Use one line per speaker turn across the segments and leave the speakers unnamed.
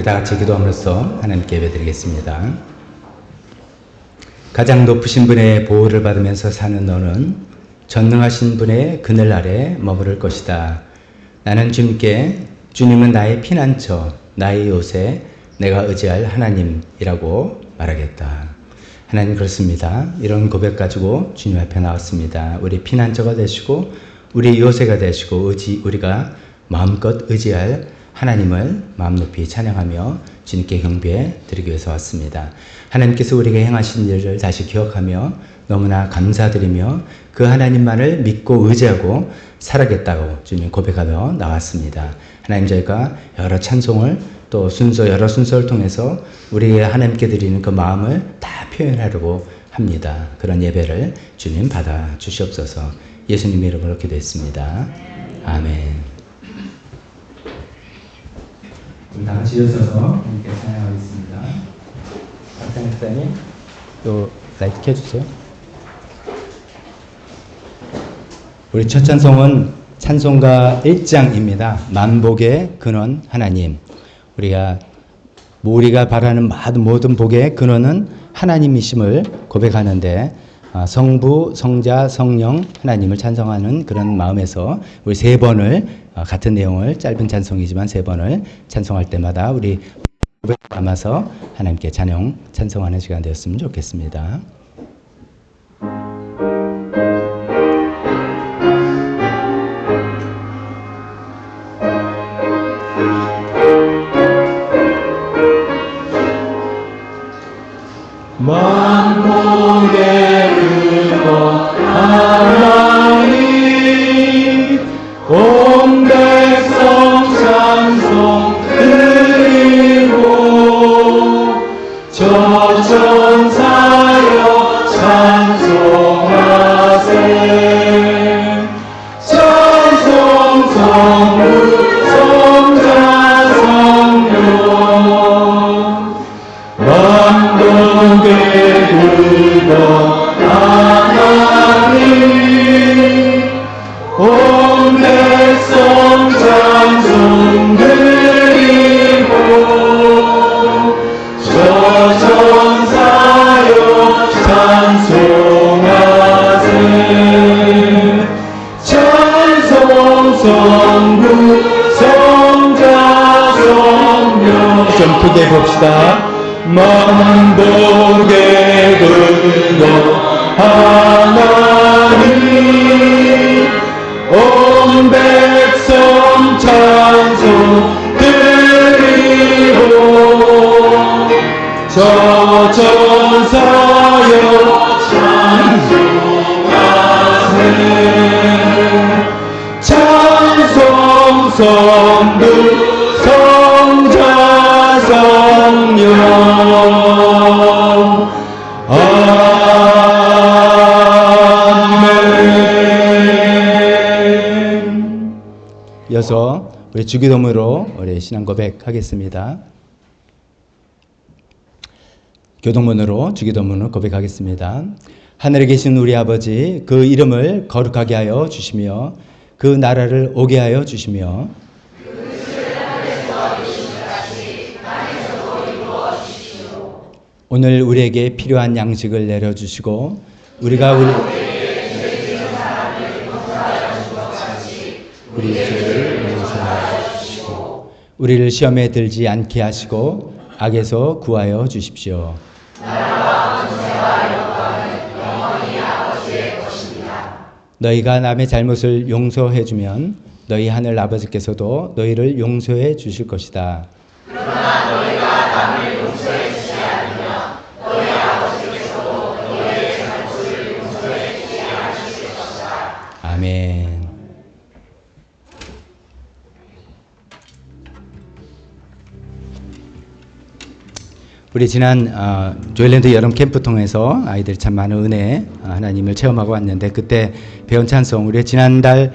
우리 다 같이 기도함으로써 하나님께 예배드리겠습니다. 가장 높으신 분의 보호를 받으면서 사는 너는 전능하신 분의 그늘 아래 머무를 것이다. 나는 주님은 나의 피난처, 나의 요새, 내가 의지할 하나님이라고 말하겠다. 하나님 그렇습니다. 이런 고백 가지고 주님 앞에 나왔습니다. 우리 피난처가 되시고 우리 요새가 되시고 우리가 마음껏 의지할 하나님을 마음 높이 찬양하며 주님께 경배해 드리기 위해서 왔습니다. 하나님께서 우리에게 행하신 일을 다시 기억하며 너무나 감사드리며 그 하나님만을 믿고 의지하고 살아겠다고 주님 고백하며 나왔습니다. 하나님 저희가 여러 찬송을 또 여러 순서를 통해서 우리 하나님께 드리는 그 마음을 다 표현하려고 합니다. 그런 예배를 주님 받아 주시옵소서. 예수님 이름으로 기도했습니다. 아멘. 우리 다 같이 일어서서 함께 찬양하겠습니다. 박상 목사님, 또 라이트 켜주세요. 우리 첫 찬송은 찬송가 1장입니다. 만복의 근원 하나님. 우리가 바라는 모든 복의 근원은 하나님이심을 고백하는데 성부, 성자, 성령 하나님을 찬송하는 그런 마음에서 우리 세 번을 같은 내용을 짧은 찬송이지만 세 번을 찬송할 때마다 우리 고백을 담아서 하나님께 찬송하는 시간 되었으면 좋겠습니다.
만복의 근원 하나님 온 백성 찬송 드리고 저 천사여 찬송하세 찬송 성부 성자 성령 만복의 근원 하나님 온 백성 찬송 드리고 저 천사여 찬송하세 찬송 성부 성자 성령 좀 크게 봅시다. 만복의 근원 하나님 온 백성 찬송 드리고 저 천사여 찬송하세 찬송 성부 성자 성령 아멘.
이어서 우리 주기도문으로 우리 신앙 고백하겠습니다. 교동문으로 주기도문을 고백하겠습니다. 하늘에 계신 우리 아버지, 그 이름을 거룩하게 하여 주시며 그 나라를 오게 하여 주시며 오늘 우리에게 필요한 양식을 내려주시고 우리가 우리 죄를 용서하여 주시고 우리를 시험에 들지 않게 하시고 악에서 구하여 주십시오. 나라와 권세와 영광은 영원히 아버지의 것입니다. 너희가 남의 잘못을 용서해 주면 너희 하늘 아버지께서도 너희를 용서해 주실 것이다. 그러나 너희가 남을 용서해 주지 않으면 너희 아버지께서도 너희의 잘못을 용서해 주지 않으실 것이다. 아멘. 우리 지난 조일랜드 여름 캠프 통해서 아이들이 참 많은 은혜 하나님을 체험하고 왔는데 그때 배운 찬송 우리 지난달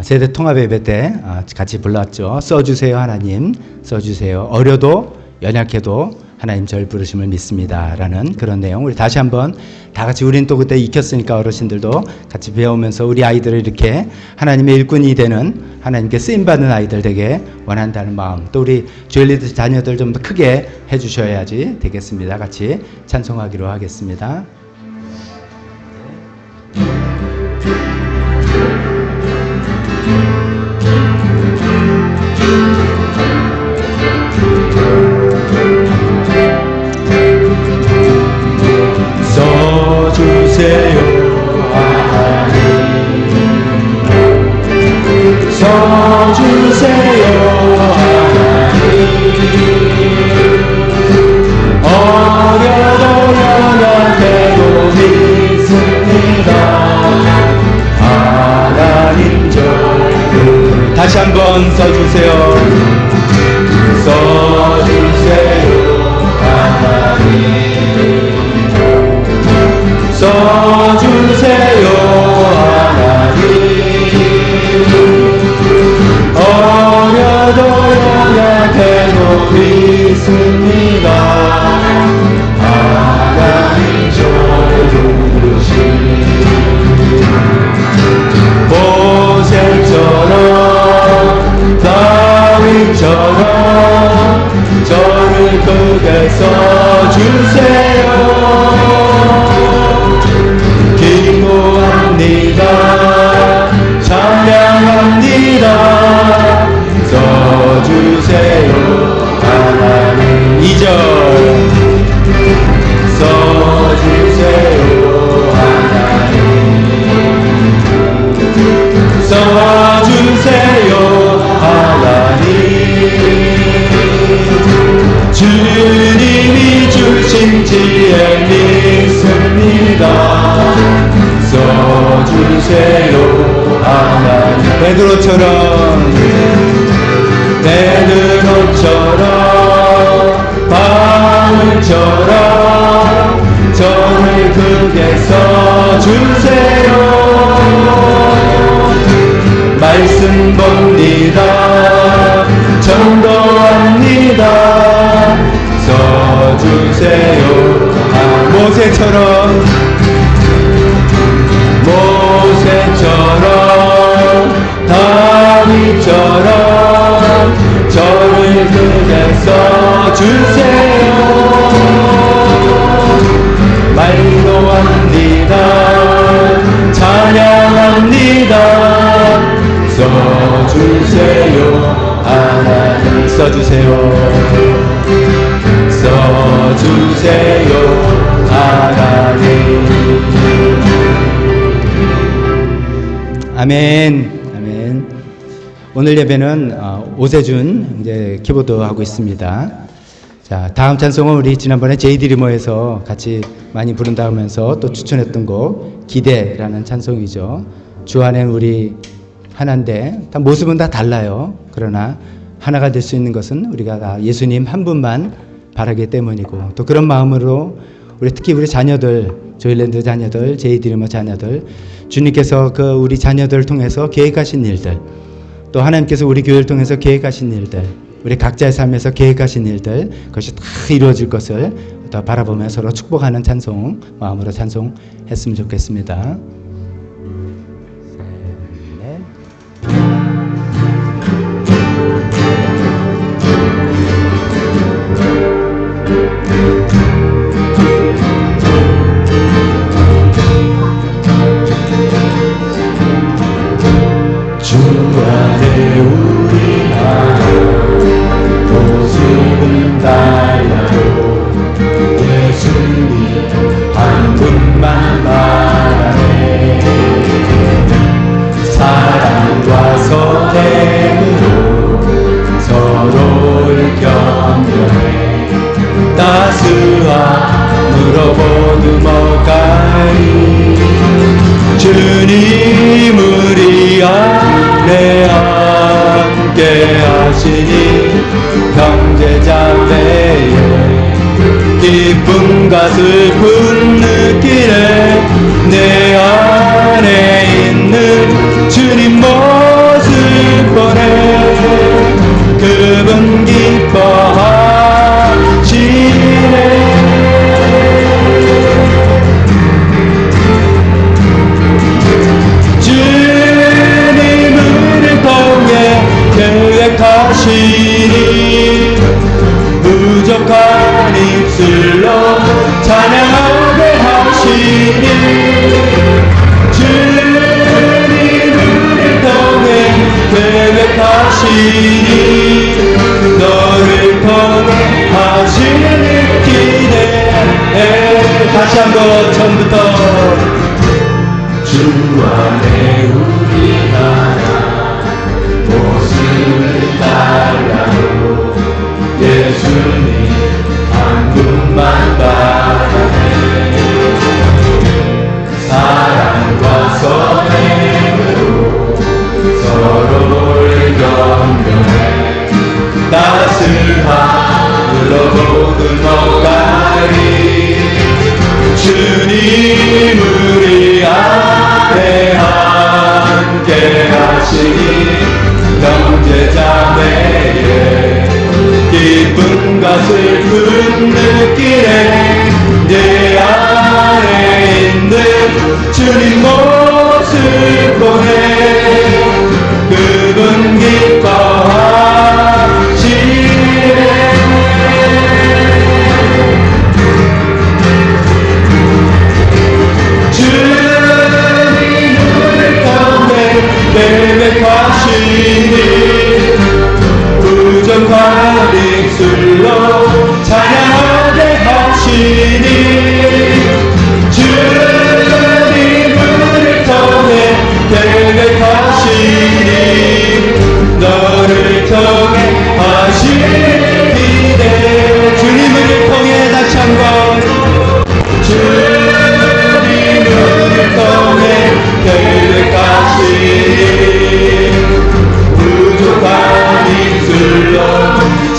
세대 통합 예배 때 같이 불렀죠. 써주세요 하나님 써주세요. 어려도 연약해도 하나님 절 부르심을 믿습니다. 라는 그런 내용. 우리 다시 한번 다 같이 우린 또 그때 익혔으니까 어르신들도 같이 배우면서 우리 아이들을 이렇게 하나님의 일꾼이 되는 하나님께 쓰임받는 아이들 되게 원한다는 마음. 또 우리 주엘리드 자녀들 좀 더 크게 해주셔야지 되겠습니다. 같이 찬송하기로 하겠습니다.
써주세요 하나님, 써주세요 하나님. 어려도 연약해도 믿습니다. 하나님 절 다시 한번 써주세요. 써주세요 하나님, 써주세요 하나님. 어려도 연약해도 믿습니다. 하나님 절 부르시 모세처럼 다윗처럼 저를 크게 써주세요. 기도합니다. 찬양합니다. 써주세요 하나님. 2절 써주세요 하나님, 써주세요 하나님. 주님이 주신 지혜 믿습니다. 써주세요 하나님. 베드로처럼 바울처럼 저를 크게 써주세요. 말씀 봅니다. 전도합니다. 써주세요. 모세처럼 다윗처럼 저를 크게 써주세요. 말로합니다. 찬양합니다. 써주세요 하나님. 써주세요. 써주세요 하나님.
아멘. 아멘. 오늘 예배는 오세준 이제 키보드 하고 있습니다. 자, 다음 찬송은 우리 지난번에 제이드리머에서 같이 많이 부른다 하면서 또 추천했던 곡 기대라는 찬송이죠. 주 안엔 우리 하나인데 다 모습은 다 달라요. 그러나 하나가 될 수 있는 것은 우리가 다 예수님 한 분만 바라기 때문이고, 또 그런 마음으로 우리 특히 우리 자녀들, 조일랜드 자녀들, 제이드리머 자녀들, 주님께서 그 우리 자녀들을 통해서 계획하신 일들, 또 하나님께서 우리 교회를 통해서 계획하신 일들, 우리 각자의 삶에서 계획하신 일들, 그것이 다 이루어질 것을 더 바라보며 서로 축복하는 찬송, 마음으로 찬송했으면 좋겠습니다.
주 안에 우리 모습은 달라도 예수님 한 분만 바라네. 사랑과 선행으로 서로를 견뎌내 따스함으로 모두 먹가니 주님 우리 안에 함께 하시니 형제자매의 기쁨과 슬픔 느끼네. 내 안에 있는 주님 모습 보네. 그분 기뻐하시네. 주 안에 우리 하나 모습을 달라도 예수님 한 분만 바라네. 사랑과 선행으로 서로를 경배해 따스한 흘러보는 어가리 주님 우리 안에 함께 하시니 형제자매의 기쁨과 슬픈 느끼네. 내 안에 있는 주님 모습 보네. 그분 기뻐하시네. 주님 우리 가운데 계획하시니 부정과 빅술로 찬양하게 하시니 주님 우리 통해 계획하시니 너를 통해 하시리네. 주님을 통해 다시 한번 주님을 통해 계획하시니 부족한 입술로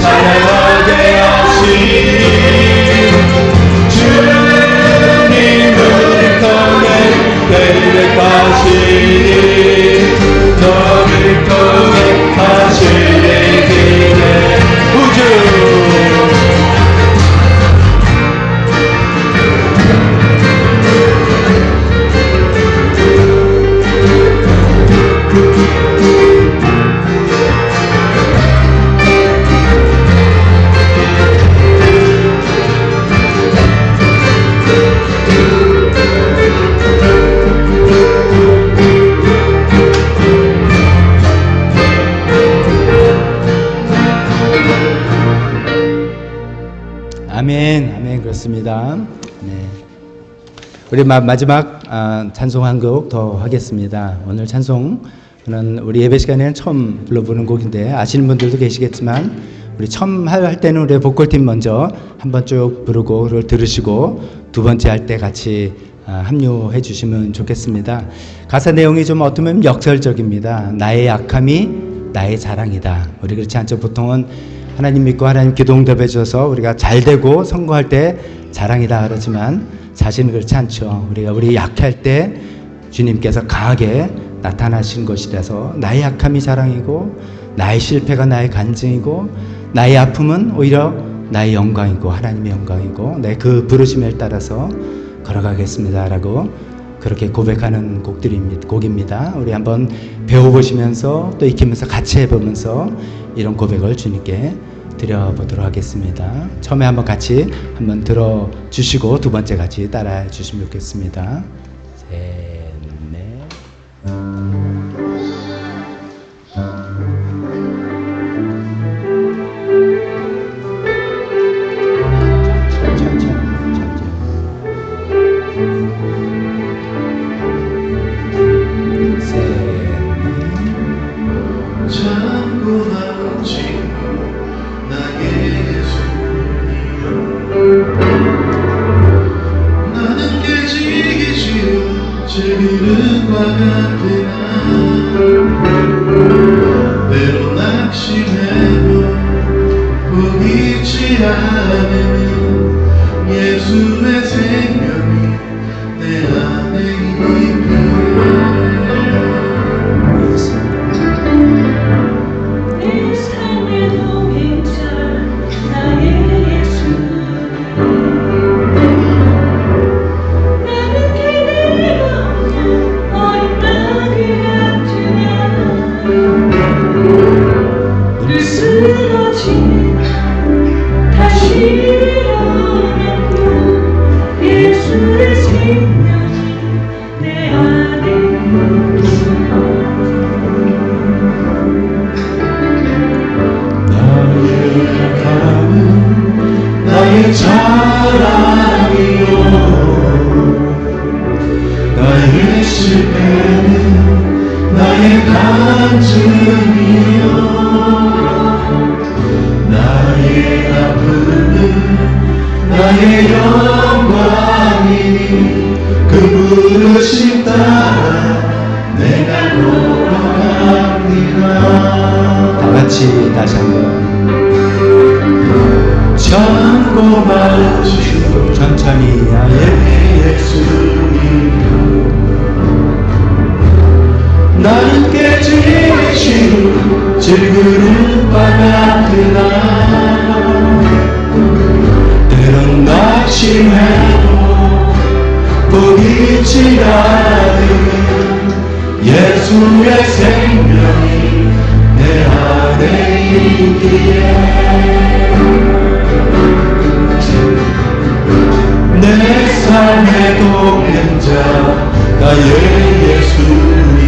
찬양하게 하시니 주님을 통해 계획하시니 너를 통해 하시리기에 우주
아멘, 아멘. 그렇습니다. 네. 우리 마지막 찬송 한 곡 더 하겠습니다. 오늘 찬송은 우리 예배 시간에는 처음 불러보는 곡인데 아시는 분들도 계시겠지만 우리 처음 할 때는 우리 보컬팀 먼저 한번 쭉 부르고 그걸 들으시고 두 번째 할 때 같이 합류해 주시면 좋겠습니다. 가사 내용이 좀 어쩌면 역설적입니다. 나의 약함이 나의 자랑이다. 우리 그렇지 않죠? 보통은 하나님 믿고 하나님 기도 응답해 주셔서 우리가 잘 되고 성공할 때 자랑이다 그러지만 사실은 그렇지 않죠. 우리 약할 때 주님께서 강하게 나타나신 것이라서 나의 약함이 자랑이고 나의 실패가 나의 간증이고 나의 아픔은 오히려 나의 영광이고 하나님의 영광이고 내 그 부르심에 따라서 걸어가겠습니다 라고 그렇게 고백하는 곡입니다. 우리 한번 배워보시면서 또 익히면서 같이 해보면서 이런 고백을 주님께 드려보도록 하겠습니다. 처음에 한번 같이 한번 들어주시고 두 번째 같이 따라해 주시면 좋겠습니다. 셋, 넷.
때로 낙심해도 포기치 않으니 예수의 생명이 내 안에
내 삶의 동행자 나의 예수 나는 기대가 없는 어린 아기 같으냐
나의 실패는 나의 간증이요 나의 아픔은 나의 영광이니 그 부르심 따라 내가 돌아갑니다.
다 같이 다시 한번
참고 마시고
천천히
나의 예수님 나는 깨지시고 질그릇 바가트나 때론 낙심해도 보이지 않는 예수의 생명이 내 안에 있기에 내 삶의 동행자 나의 예수님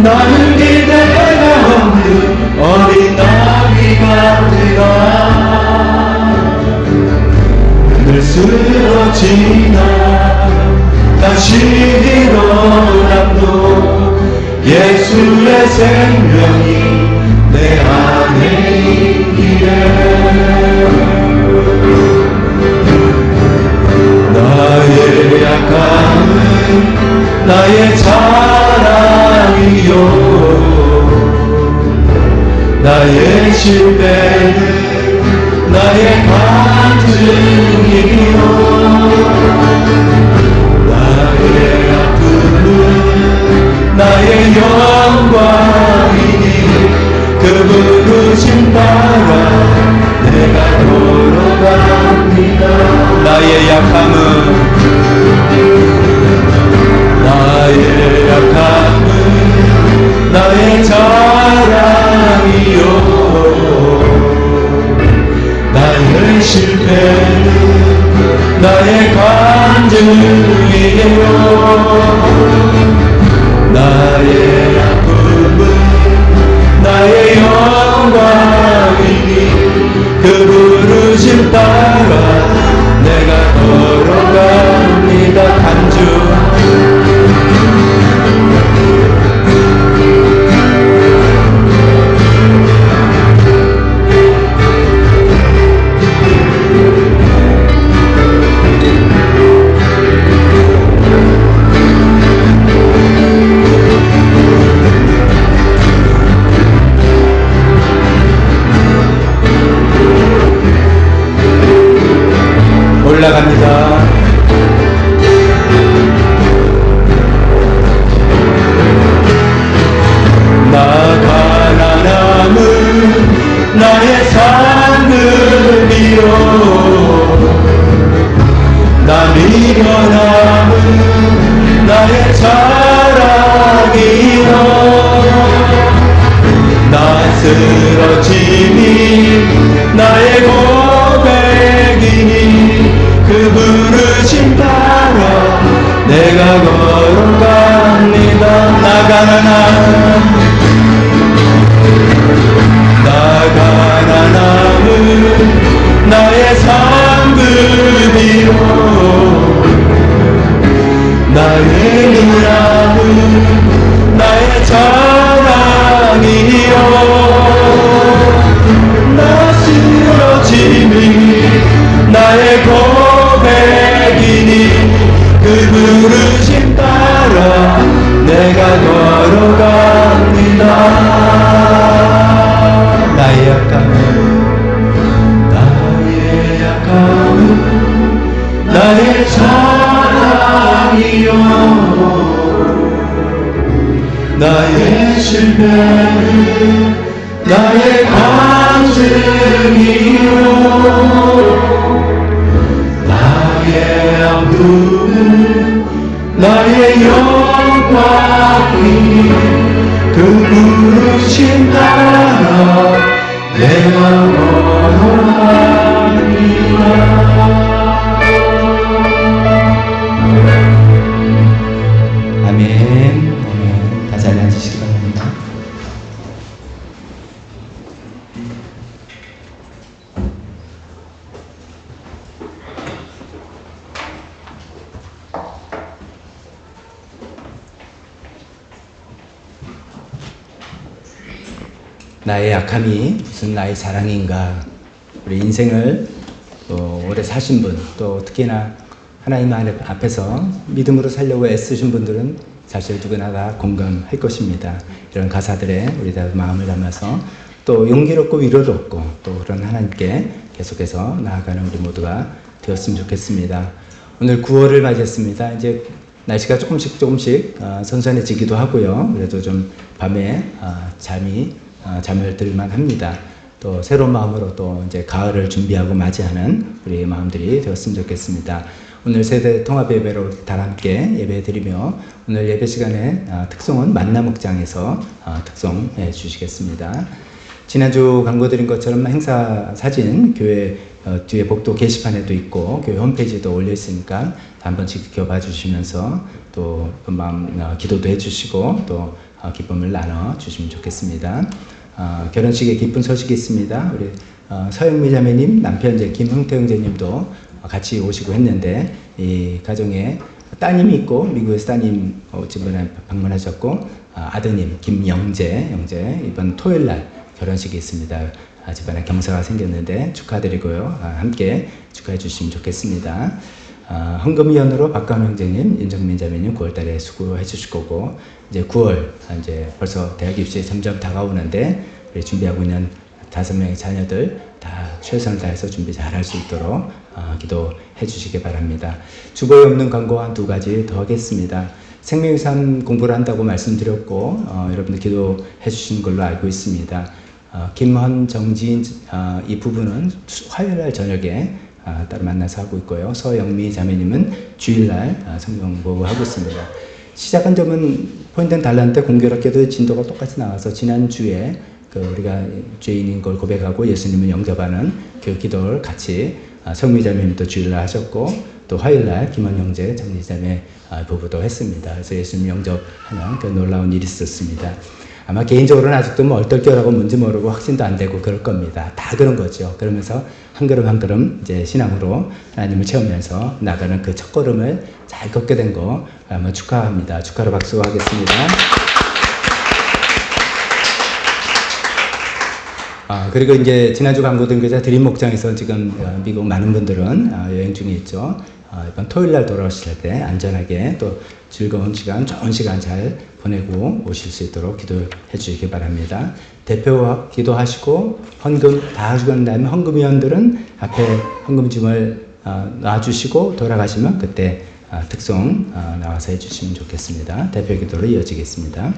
나는 기대가 없는 어린 나비 같으라 늘 쓰러지나 다시 일어나도 예수의 생명이 내 안에 있기에 나의 약함은 나의 자랑이요 나의 실패는 나의 간증이요 나의 아픔은 나의 영광이니 그 부르심 따라 내가 걸어갑니다. 나의 약함은 나의 자랑이요 나의 실패는 나의 간증이요 나의 아픔은 나의 영광이니 그 부르심 따라 내가 걸어갑니다. 간주 올라갑니다. 나 가난함은 나의 상급이요 나 미련함은 나의 자랑이요 나 쓰러짐이 나의 고백이니 그 부르심 따라 내가 걸어갑니다. 나 가난함은 나의 상급이요 나의 미움은 나의 자랑이요 나 쓰러짐이 나의 고백이니 그 부르심 따라 내가 걸어갑니다. 나의 약함은 나의 자랑이요 나의 실패는 나의 간증이요 나의 아픔은 나의 영광이 그 부르심 따라 내가 걸어갑니다.
아멘. 다 자리 앉으시기 바랍니다. 나의 약함이 무슨 나의 자랑인가. 우리 인생을 오래 사신 분, 또 특히나 하나님 앞에서 믿음으로 살려고 애쓰신 분들은 사실 누구나 다 공감할 것입니다. 이런 가사들에 우리 다 마음을 담아서 또 용기를 얻고 위로를 얻고 또 그런 하나님께 계속해서 나아가는 우리 모두가 되었으면 좋겠습니다. 오늘 9월을 맞이했습니다. 이제 날씨가 조금씩 선선해지기도 하고요. 그래도 좀 밤에 잠을 들만 합니다. 또 새로운 마음으로 또 이제 가을을 준비하고 맞이하는 우리 마음들이 되었으면 좋겠습니다. 오늘 세대 통합 예배로 다 함께 예배 드리며 오늘 예배 시간에 특송은 만나목장에서 특송해 주시겠습니다. 지난주 광고 드린 것처럼 행사 사진 교회 뒤에 복도 게시판에도 있고 교회 홈페이지에도 올려 있으니까 한 번씩 지켜봐 주시면서 또 그 마음 기도도 해주시고 또 기쁨을 나눠 주시면 좋겠습니다. 결혼식에 기쁜 소식이 있습니다. 우리 서영미 자매님 남편 이제 김흥태 형제님도 같이 오시고 했는데 이 가정에 따님이 있고 미국에서 따님 집에 방문하셨고 아드님 김영재 이번 토요일 날 결혼식이 있습니다. 집안에 경사가 생겼는데 축하드리고요. 함께 축하해 주시면 좋겠습니다. 헌금위원으로 박가은 형제님, 윤정민 자매님 9월달에 수고해 주실 거고 이제 9월 이제 벌써 대학 입시에 점점 다가오는데 우리 준비하고 있는 5명의 자녀들 다 최선을 다해서 준비 잘할 수 있도록 기도해 주시기 바랍니다. 주보에 없는 광고 한 2가지 더 하겠습니다. 생명유산 공부를 한다고 말씀드렸고 여러분들 기도해 주시는 걸로 알고 있습니다. 김헌, 정지인 이 부부는 화요일날 저녁에 따로 만나서 하고 있고요. 서영미 자매님은 주일날 성경 공부하고 있습니다. 시작한 점은 포인트는 달랐는데 공교롭게도 진도가 똑같이 나와서 지난주에 우리가 죄인인 걸 고백하고 예수님을 영접하는 그 기도를 같이 성미 자매님도 주일날 하셨고 또 화요일날 김헌 형제, 정지 자매 부부도 했습니다. 그래서 예수님 영접하는 그 놀라운 일이 있었습니다. 아마 개인적으로는 아직도 뭐 얼떨결하고 뭔지 모르고 확신도 안 되고 그럴 겁니다. 다 그런 거죠. 그러면서 한 걸음 한 걸음 이제 신앙으로 하나님을 채우면서 나가는 그 첫 걸음을 잘 걷게 된 거 한번 축하합니다. 축하로 박수하겠습니다. 그리고 이제 지난주 광고 든 교자 드림 목장에서 지금 미국 많은 분들은 여행 중에 있죠. 이번 토요일 날 돌아오실 때 안전하게 또 즐거운 시간, 좋은 시간 잘 보내고 오실 수 있도록 기도해 주시기 바랍니다. 대표 기도하시고 헌금 다 하시고 난 다음에 헌금위원들은 앞에 헌금짐을 놔주시고 돌아가시면 그때 특송 나와서 해주시면 좋겠습니다. 대표 기도로 이어지겠습니다.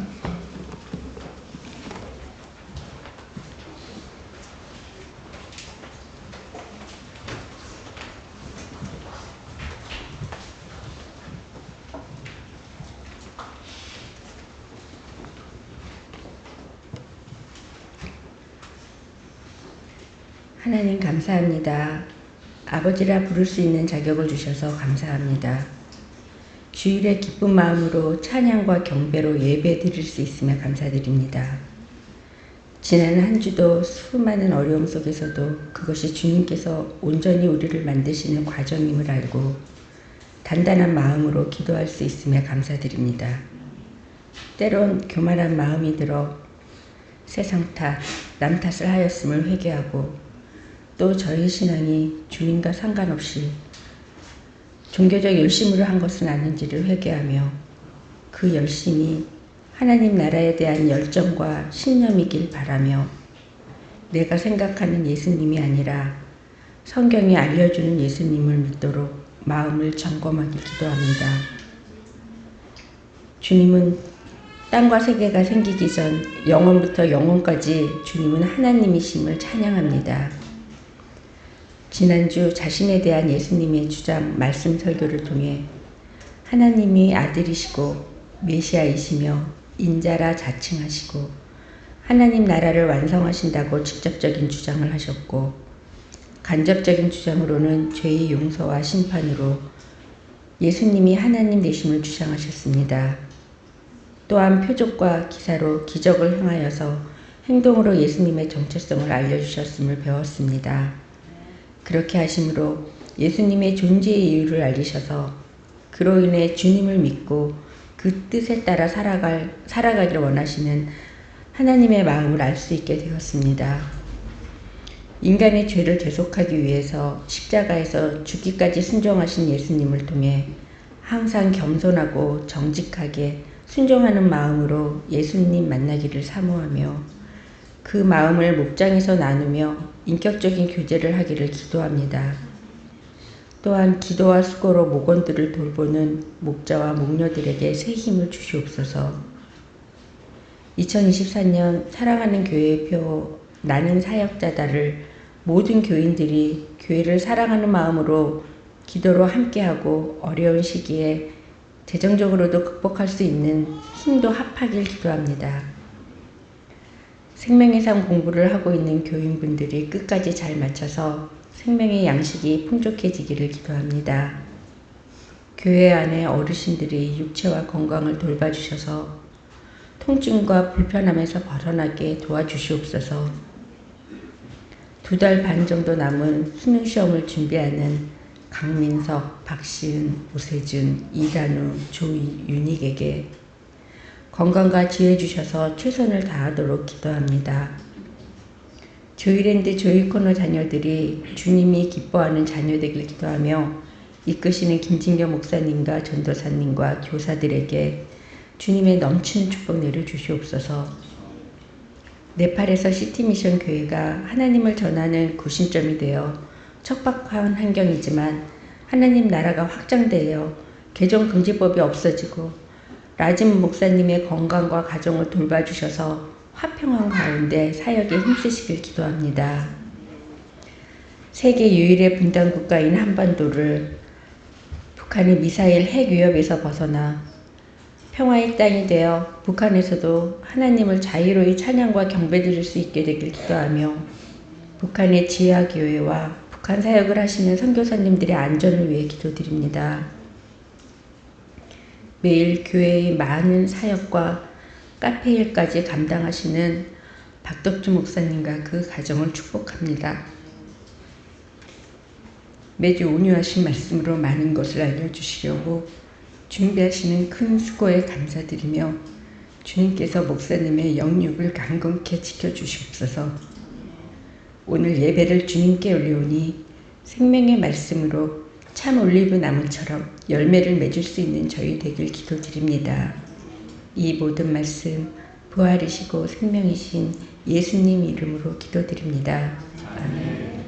하나님 감사합니다. 아버지라 부를 수 있는 자격을 주셔서 감사합니다. 주일에 기쁜 마음으로 찬양과 경배로 예배 드릴 수 있으며 감사드립니다. 지난 한 주도 수많은 어려움 속에서도 그것이 주님께서 온전히 우리를 만드시는 과정임을 알고 단단한 마음으로 기도할 수 있으며 감사드립니다. 때론 교만한 마음이 들어 세상 탓, 남 탓을 하였음을 회개하고 또 저희 신앙이 주님과 상관없이 종교적 열심으로 한 것은 아닌지를 회개하며 그 열심이 하나님 나라에 대한 열정과 신념이길 바라며 내가 생각하는 예수님이 아니라 성경이 알려주는 예수님을 믿도록 마음을 점검하기 기도합니다. 주님은 땅과 세계가 생기기 전 영원부터 영원까지 주님은 하나님이심을 찬양합니다. 지난주 자신에 대한 예수님의 주장 말씀 설교를 통해 하나님이 아들이시고 메시아이시며 인자라 자칭하시고 하나님 나라를 완성하신다고 직접적인 주장을 하셨고 간접적인 주장으로는 죄의 용서와 심판으로 예수님이 하나님 되심을 주장하셨습니다. 또한 표적과 기사로 기적을 행하여서 행동으로 예수님의 정체성을 알려주셨음을 배웠습니다. 그렇게 하심으로 예수님의 존재의 이유를 알리셔서 그로 인해 주님을 믿고 그 뜻에 따라 살아가기를 원하시는 하나님의 마음을 알 수 있게 되었습니다. 인간의 죄를 대속하기 위해서 십자가에서 죽기까지 순종하신 예수님을 통해 항상 겸손하고 정직하게 순종하는 마음으로 예수님 만나기를 사모하며 그 마음을 목장에서 나누며 인격적인 교제를 하기를 기도합니다. 또한 기도와 수고로 목원들을 돌보는 목자와 목녀들에게 새 힘을 주시옵소서. 2024년 사랑하는 교회의 표 나는 사역자다를 모든 교인들이 교회를 사랑하는 마음으로 기도로 함께하고 어려운 시기에 재정적으로도 극복할 수 있는 힘도 합하길 기도합니다. 생명의 삶 공부를 하고 있는 교인분들이 끝까지 잘 마쳐서 생명의 양식이 풍족해지기를 기도합니다. 교회 안에 어르신들이 육체와 건강을 돌봐주셔서 통증과 불편함에서 벗어나게 도와주시옵소서. 2달 반 정도 남은 수능 시험을 준비하는 강민석, 박시은, 오세준, 이단우, 조윤익에게 건강과 지혜 주셔서 최선을 다하도록 기도합니다. 조이랜드 조이코너 자녀들이 주님이 기뻐하는 자녀 되길 기도하며 이끄시는 김진경 목사님과 전도사님과 교사들에게 주님의 넘치는 축복 내려주시옵소서. 네팔에서 시티미션 교회가 하나님을 전하는 구심점이 되어 척박한 환경이지만 하나님 나라가 확장되어 개종금지법이 없어지고 라짐 목사님의 건강과 가정을 돌봐주셔서 화평한 가운데 사역에 힘쓰시길 기도합니다. 세계 유일의 분단 국가인 한반도를 북한의 미사일 핵 위협에서 벗어나 평화의 땅이 되어 북한에서도 하나님을 자유로이 찬양과 경배드릴 수 있게 되길 기도하며 북한의 지하교회와 북한 사역을 하시는 선교사님들의 안전을 위해 기도드립니다. 매일 교회의 많은 사역과 카페 일까지 감당하시는 박덕주 목사님과 그 가정을 축복합니다. 매주 온유하신 말씀으로 많은 것을 알려주시려고 준비하시는 큰 수고에 감사드리며 주님께서 목사님의 영육을 강건케 지켜주시옵소서. 오늘 예배를 주님께 올리오니 생명의 말씀으로 참 올리브 나무처럼 열매를 맺을 수 있는 저희 되길 기도드립니다. 이 모든 말씀 부활이시고 생명이신 예수님 이름으로 기도드립니다. 아멘.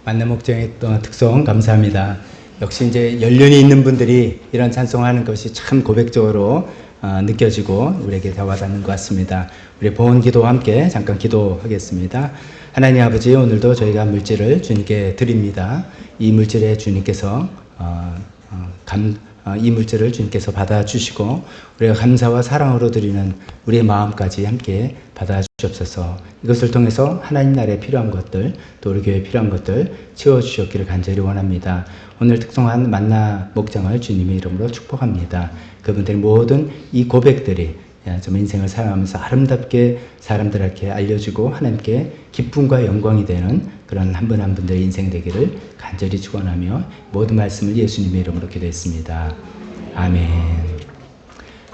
만남 목장의 또 특성 감사합니다. 역시 이제 연륜이 있는 분들이 이런 찬송하는 것이 참 고백적으로 느껴지고 우리에게 와닿는 것 같습니다. 우리 보온 기도와 함께 잠깐 기도하겠습니다. 하나님 아버지, 오늘도 저희가 물질을 주님께 드립니다. 이 물질에 주님께서 이 물질을 주님께서 받아주시고 우리가 감사와 사랑으로 드리는 우리의 마음까지 함께 받아주시옵소서. 이것을 통해서 하나님 나라에 필요한 것들, 또 우리 교회에 필요한 것들 채워주셨기를 간절히 원합니다. 오늘 특성한 만나 목장을 주님의 이름으로 축복합니다. 그분들의 모든 이 고백들이 좀 인생을 살아가면서 아름답게 사람들에게 알려지고 하나님께 기쁨과 영광이 되는 그런 한 분 한 분들의 인생 되기를 간절히 축원하며 모든 말씀을 예수님의 이름으로 기도했습니다. 아멘.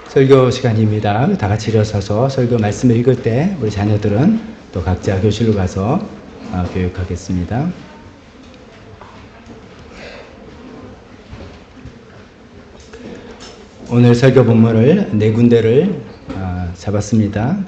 설교 시간입니다. 다 같이 일어서서 설교 말씀을 읽을 때 우리 자녀들은 또 각자 교실로 가서 교육하겠습니다. 오늘 설교 본문을 네 군데를 잡았습니다.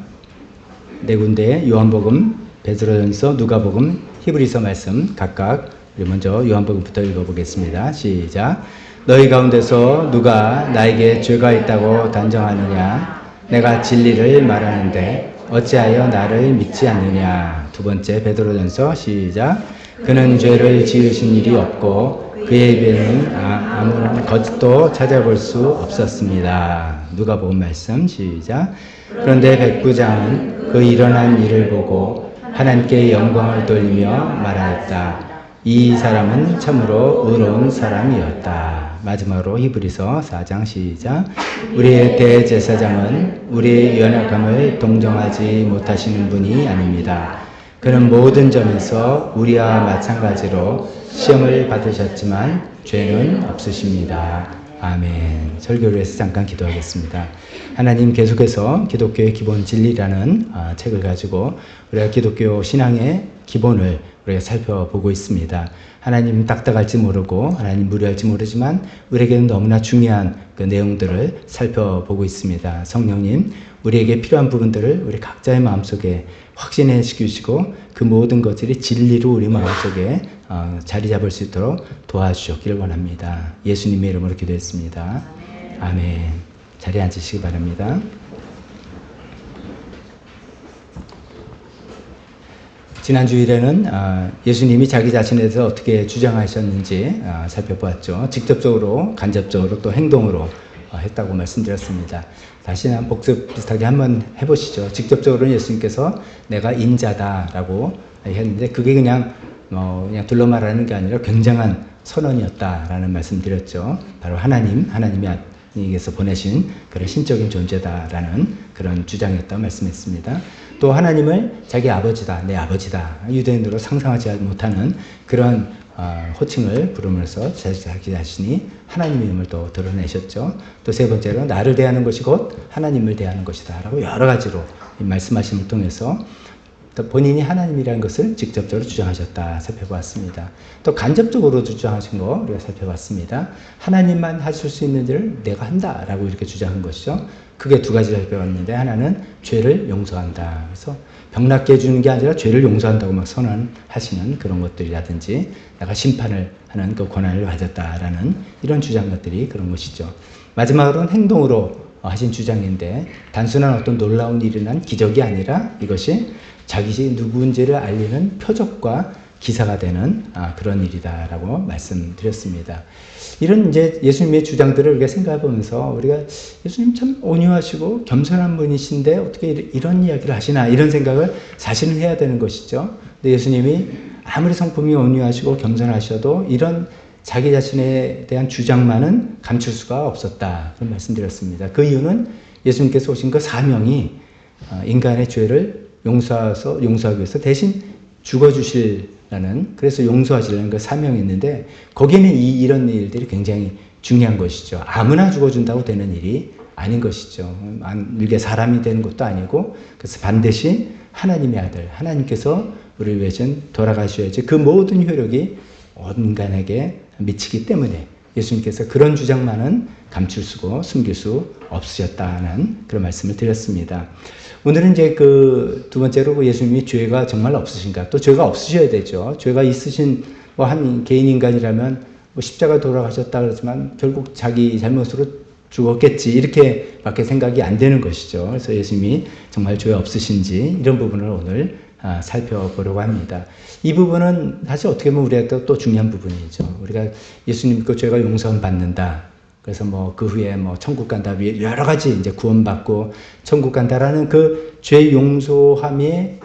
네 군데, 요한복음, 베드로전서, 누가복음, 히브리서 말씀 각각 우리 먼저 요한복음부터 읽어보겠습니다. 시작. 너희 가운데서 누가 나에게 죄가 있다고 단정하느냐? 내가 진리를 말하는데 어찌하여 나를 믿지 않느냐? 두 번째 베드로전서 시작. 그는 죄를 지으신 일이 없고 그의 입에는 아무런 거짓도 찾아볼 수 없었습니다. 누가복음 말씀 시작. 그런데 백부장은 그 일어난 일을 보고 하나님께 영광을 돌리며 말하였다. 이 사람은 참으로 의로운 사람이었다. 마지막으로 히브리서 4장 시작. 우리의 대제사장은 우리의 연약함을 동정하지 못하시는 분이 아닙니다. 그는 모든 점에서 우리와 마찬가지로 시험을 받으셨지만 죄는 없으십니다. 아멘. 설교를 위해서 잠깐 기도하겠습니다. 하나님, 계속해서 기독교의 기본 진리라는 책을 가지고 우리가 기독교 신앙의 기본을 우리가 살펴보고 있습니다. 하나님 딱딱할지 모르고 하나님 무료할지 모르지만 우리에게는 너무나 중요한 그 내용들을 살펴보고 있습니다. 성령님, 우리에게 필요한 부분들을 우리 각자의 마음속에 확신해 시키시고 그 모든 것들이 진리로 우리 마음속에 자리 잡을 수 있도록 도와주셨기를 원합니다. 예수님의 이름으로 기도했습니다. 아멘. 자리에 앉으시기 바랍니다. 지난 주일에는 예수님이 자기 자신에 대해서 어떻게 주장하셨는지 살펴보았죠. 직접적으로, 간접적으로, 또 행동으로 했다고 말씀드렸습니다. 다시 한번 복습 비슷하게 한번 해보시죠. 직접적으로 예수님께서 내가 인자다라고 했는데 그게 그냥 둘러 말하는 게 아니라 굉장한 선언이었다라는 말씀드렸죠. 바로 하나님께서 보내신 그런 신적인 존재다라는 그런 주장이었다고 말씀했습니다. 또 하나님을 자기 아버지다, 내 아버지다, 유대인으로 상상하지 못하는 그런 호칭을 부르면서 자기 자신이 하나님의 이름을 또 드러내셨죠. 또 세 번째로 나를 대하는 것이 곧 하나님을 대하는 것이다 라고 여러 가지로 이 말씀하심을 통해서 또 본인이 하나님이라는 것을 직접적으로 주장하셨다 살펴봤습니다. 또 간접적으로 주장하신 거 우리가 살펴봤습니다. 하나님만 하실 수 있는 일을 내가 한다 라고 이렇게 주장한 것이죠. 그게 두 가지를 살펴봤는데 하나는 죄를 용서한다. 그래서 병낫게 해주는 게 아니라 죄를 용서한다고 막 선언하시는 그런 것들이라든지 내가 심판을 하는 그 권한을 가졌다라는 이런 주장 것들이 그런 것이죠. 마지막으로는 행동으로 하신 주장인데 단순한 어떤 놀라운 일이나 기적이 아니라 이것이 자기 누구인지를 알리는 표적과 기사가 되는 그런 일이다라고 말씀드렸습니다. 이런 이제 예수님의 주장들을 우리가 생각해 보면서 우리가 예수님 참 온유하시고 겸손한 분이신데 어떻게 이런 이야기를 하시나 이런 생각을 자신은 해야 되는 것이죠. 근데 예수님이 아무리 성품이 온유하시고 겸손하셔도 이런 자기 자신에 대한 주장만은 감출 수가 없었다. 그런 말씀드렸습니다. 그 이유는 예수님께서 오신 그 사명이 인간의 죄를 용서하기 위해서 대신 죽어주시라는, 그래서 용서하시려는 그 사명이 있는데 거기에는 이런 일들이 굉장히 중요한 것이죠. 아무나 죽어준다고 되는 일이 아닌 것이죠. 이게 사람이 되는 것도 아니고, 그래서 반드시 하나님의 아들, 하나님께서 우리를 위해서 돌아가셔야지 그 모든 효력이 온 인간에게 미치기 때문에 예수님께서 그런 주장만은 감출 수고 숨길 수 없으셨다는 그런 말씀을 드렸습니다. 오늘은 이제 그 두 번째로 예수님이 죄가 정말 없으신가, 또 죄가 없으셔야 되죠. 죄가 있으신 뭐 한 개인 인간이라면 뭐 십자가 돌아가셨다 그러지만 결국 자기 잘못으로 죽었겠지 이렇게밖에 생각이 안 되는 것이죠. 그래서 예수님이 정말 죄 없으신지 이런 부분을 오늘 살펴보려고 합니다. 이 부분은 사실 어떻게 보면 우리한테 또 중요한 부분이죠. 우리가 예수님 믿고 죄가 용서를 받는다. 그래서 뭐 그 후에 뭐 천국 간다, 여러 가지 이제 구원받고 천국 간다라는 그 죄 용서함의